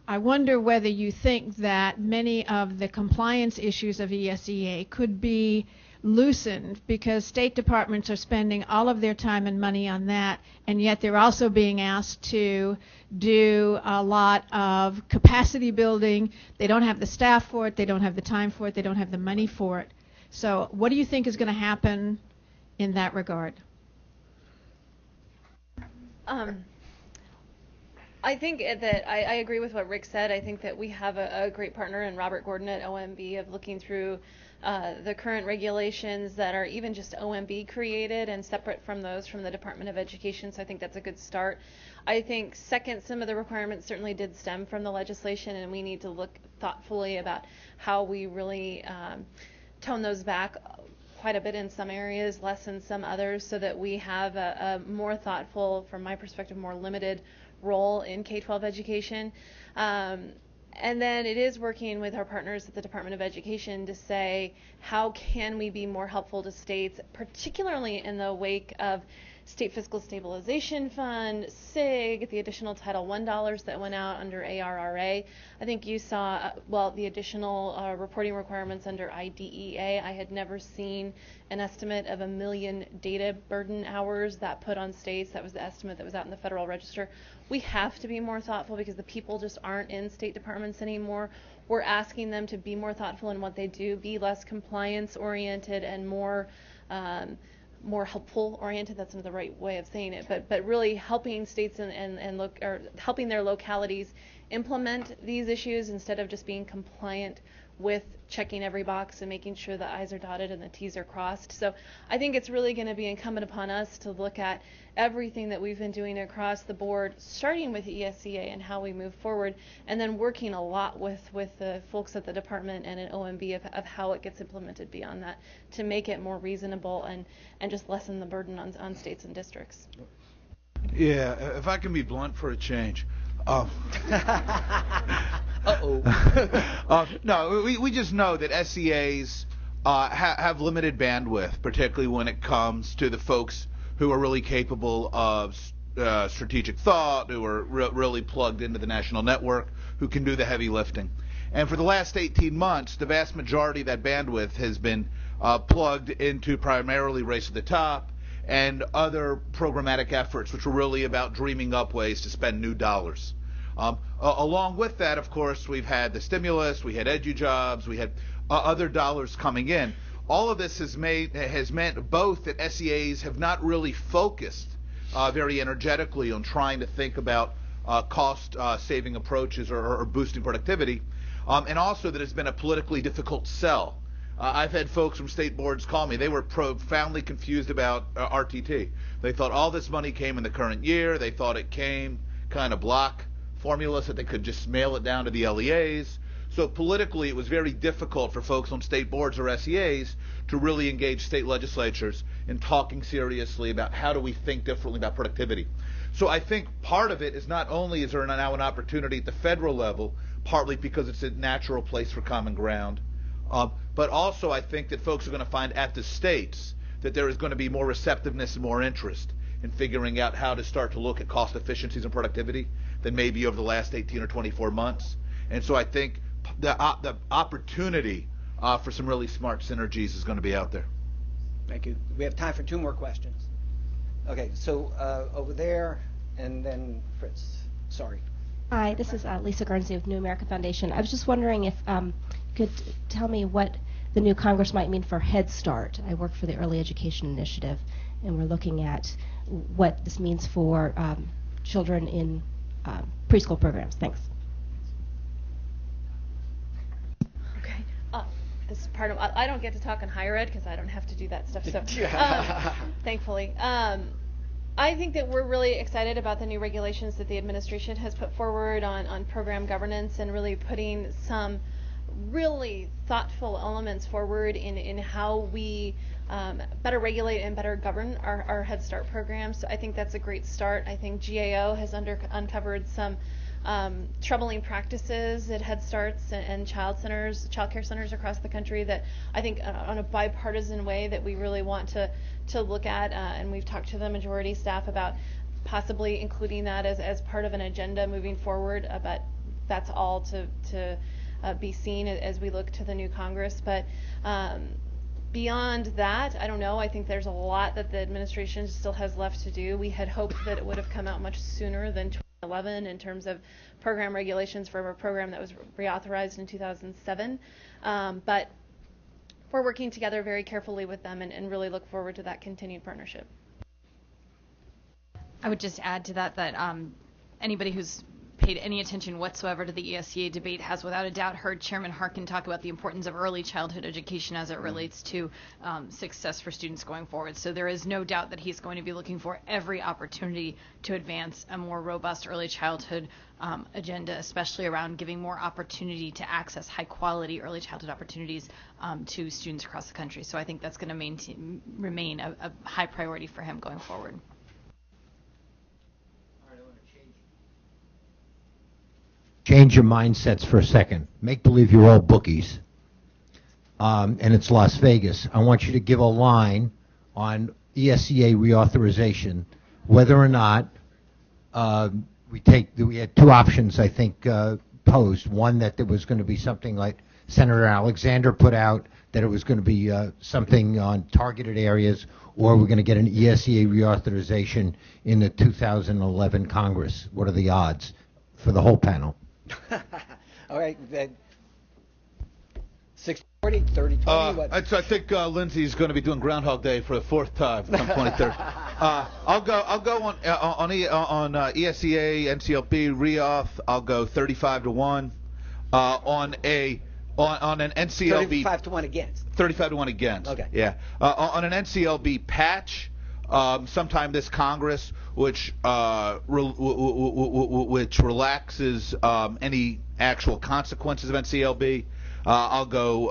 I wonder whether you think that many of the compliance issues of ESEA could be loosened because state departments are spending all of their time and money on that, and yet they're also being asked to do a lot of capacity building. They don't have the staff for it, they don't have the time for it, they don't have the money for it. So what do you think is going to happen in that regard? I think that I agree with what Rick said. I think that we have a great partner in Robert Gordon at OMB of looking through the current regulations that are even just OMB created and separate from those from the Department of Education. So I think that's a good start. I think second, some of the requirements certainly did stem from the legislation, and we need to look thoughtfully about how we really tone those back quite a bit in some areas, less in some others, so that we have a more thoughtful, from my perspective, more limited role in K-12 education. And then it is working with our partners at the Department of Education to say, how can we be more helpful to states, particularly in the wake of State Fiscal Stabilization Fund, SIG, the additional Title I dollars that went out under ARRA. I think you saw, the additional reporting requirements under IDEA. I had never seen an estimate of 1 million data burden hours that put on states. That was the estimate that was out in the Federal Register. We have to be more thoughtful because the people just aren't in state departments anymore. We're asking them to be more thoughtful in what they do, be less compliance oriented and more helpful oriented. That's not the right way of saying it, but really helping states and helping their localities implement these issues instead of just being compliant with checking every box and making sure the I's are dotted and the T's are crossed. So I think it's really going to be incumbent upon us to look at everything that we've been doing across the board, starting with ESCA and how we move forward, and then working a lot with the folks at the department and at OMB of how it gets implemented beyond that to make it more reasonable and just lessen the burden on states and districts. Yeah, if I can be blunt for a change. No, we just know that SEAs have limited bandwidth, particularly when it comes to the folks who are really capable of strategic thought, who are really plugged into the national network, who can do the heavy lifting. And for the last 18 months, the vast majority of that bandwidth has been plugged into primarily Race to the Top and other programmatic efforts, which were really about dreaming up ways to spend new dollars. Along with that, of course, we've had the stimulus, we had EduJobs, we had other dollars coming in. All of this has meant both that SEAs have not really focused very energetically on trying to think about cost-saving approaches or boosting productivity, and also that it's been a politically difficult sell. I've had folks from state boards call me. They were profoundly confused about RTT. They thought all this money came in the current year. They thought it came kind of block formula so they could just mail it down to the LEAs. So politically, it was very difficult for folks on state boards or SEAs to really engage state legislatures in talking seriously about how do we think differently about productivity. So I think part of it is not only is there now an opportunity at the federal level, partly because it's a natural place for common ground, but also I think that folks are going to find at the states that there is going to be more receptiveness and more interest in figuring out how to start to look at cost efficiencies and productivity than maybe over the last 18 or 24 months. And so I think the opportunity for some really smart synergies is going to be out there. Thank you. We have time for 2 more questions. Okay, so over there, and then Fritz. Sorry. Hi, this is Lisa Guernsey of New America Foundation. I was just wondering if you could tell me what the new Congress might mean for Head Start. I work for the Early Education Initiative, and we're looking at what this means for children in preschool programs. Thanks. Okay. This is part of. I don't get to talk on higher ed because I don't have to do that stuff. So, thankfully. I think that we're really excited about the new regulations that the administration has put forward on program governance and really putting some really thoughtful elements forward in how we better regulate and better govern our Head Start programs. So I think that's a great start. I think GAO has uncovered some troubling practices at Head Starts and child care centers across the country that I think on a bipartisan way that we really want to look at, and we've talked to the majority staff about possibly including that as part of an agenda moving forward, but that's all to be seen as we look to the new Congress. But beyond that, I don't know. I think there's a lot that the administration still has left to do. We had hoped that it would have come out much sooner than 2011 in terms of program regulations for a program that was reauthorized in 2007. But we're working together very carefully with them and really look forward to that continued partnership. I would just add to that anybody who's paid any attention whatsoever to the ESCA debate has without a doubt heard Chairman Harkin talk about the importance of early childhood education as it relates to success for students going forward. So there is no doubt that he's going to be looking for every opportunity to advance a more robust early childhood agenda, especially around giving more opportunity to access high quality early childhood opportunities to students across the country. So I think that's going to remain a high priority for him going forward. Change your mindsets for a second. Make believe you're all bookies, and it's Las Vegas. I want you to give a line on ESCA reauthorization, whether or not we had two options, I think, posed. One, that there was going to be something like Senator Alexander put out, that it was going to be something on targeted areas, or we're going to get an ESCA reauthorization in the 2011 Congress. What are the odds for the whole panel? All right. 60-40, 30-20. What? I think Lindsay's going to be doing Groundhog Day for the fourth time come 2030. I'll go on ESCA, NCLB, reauth. I'll go 35-1. On an NCLB 35-1 against. 35-1 against. Okay. Yeah. On an NCLB patch, sometime this Congress, which relaxes any actual consequences of NCLB. I'll go,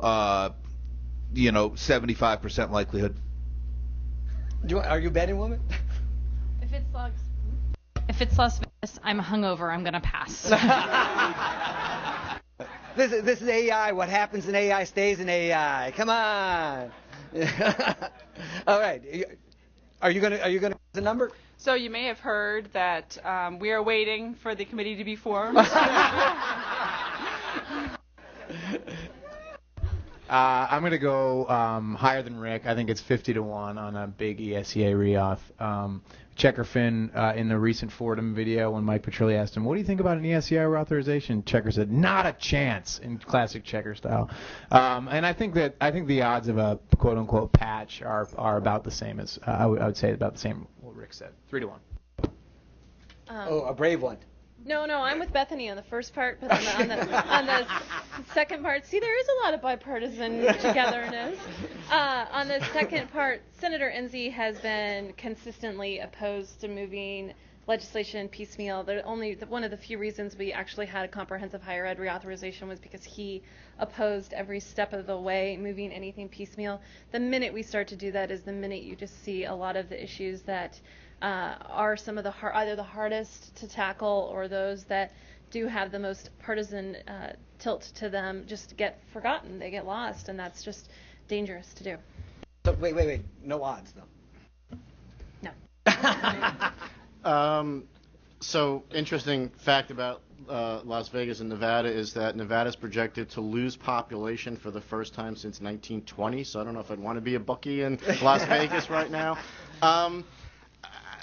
75% likelihood. Are you betting, woman? If it's Las Vegas, I'm hungover. I'm gonna pass. This is AI. What happens in AI stays in AI. Come on. All right. Are you gonna use the number? So you may have heard that we are waiting for the committee to be formed. I'm going to go higher than Rick. I think it's 50-1 on a big ESCA reauth. Checker Finn, in the recent Fordham video, when Mike Petrilli asked him, "What do you think about an ESCA reauthorization?" Checker said, "Not a chance," in classic Checker style. And I think the odds of a quote unquote patch are about the same as I would say about the same what Rick said, 3-1. A brave one. No, I'm with Bethany on the first part, but on the second part, see, there is a lot of bipartisan togetherness. On the second part, Senator Enzi has been consistently opposed to moving legislation piecemeal. One of the few reasons we actually had a comprehensive higher ed reauthorization was because he opposed every step of the way moving anything piecemeal. The minute we start to do that is the minute you just see a lot of the issues that are some of either the hardest to tackle or those that do have the most partisan tilt to them just get forgotten. They get lost, and that's just dangerous to do. So wait. No odds, though. No. So interesting fact about Las Vegas and Nevada is that Nevada's projected to lose population for the first time since 1920. So I don't know if I'd want to be a bookie in Las Vegas right now.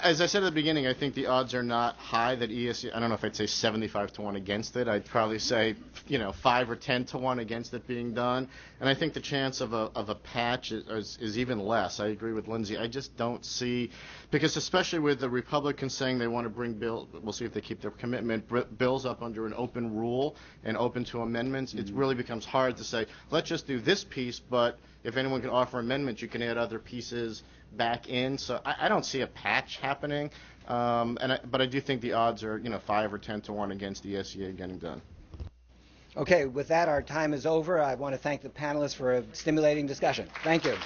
As I said at the beginning, I think the odds are not high that ESCA. I don't know if I'd say 75-1 against it. I'd probably say 5 or 10-1 against it being done. And I think the chance of a patch is even less. I agree with Lindsay. I just don't see, because especially with the Republicans saying they want to bring bills, we'll see if they keep their commitment, bills up under an open rule and open to amendments. It really becomes hard to say, let's just do this piece, but if anyone can offer amendments, you can add other pieces back in. So I don't see a patch happening, but I do think the odds are 5 or 10-1 against the ESCA getting done. Okay, with that, our time is over. I want to thank the panelists for a stimulating discussion. Thank you.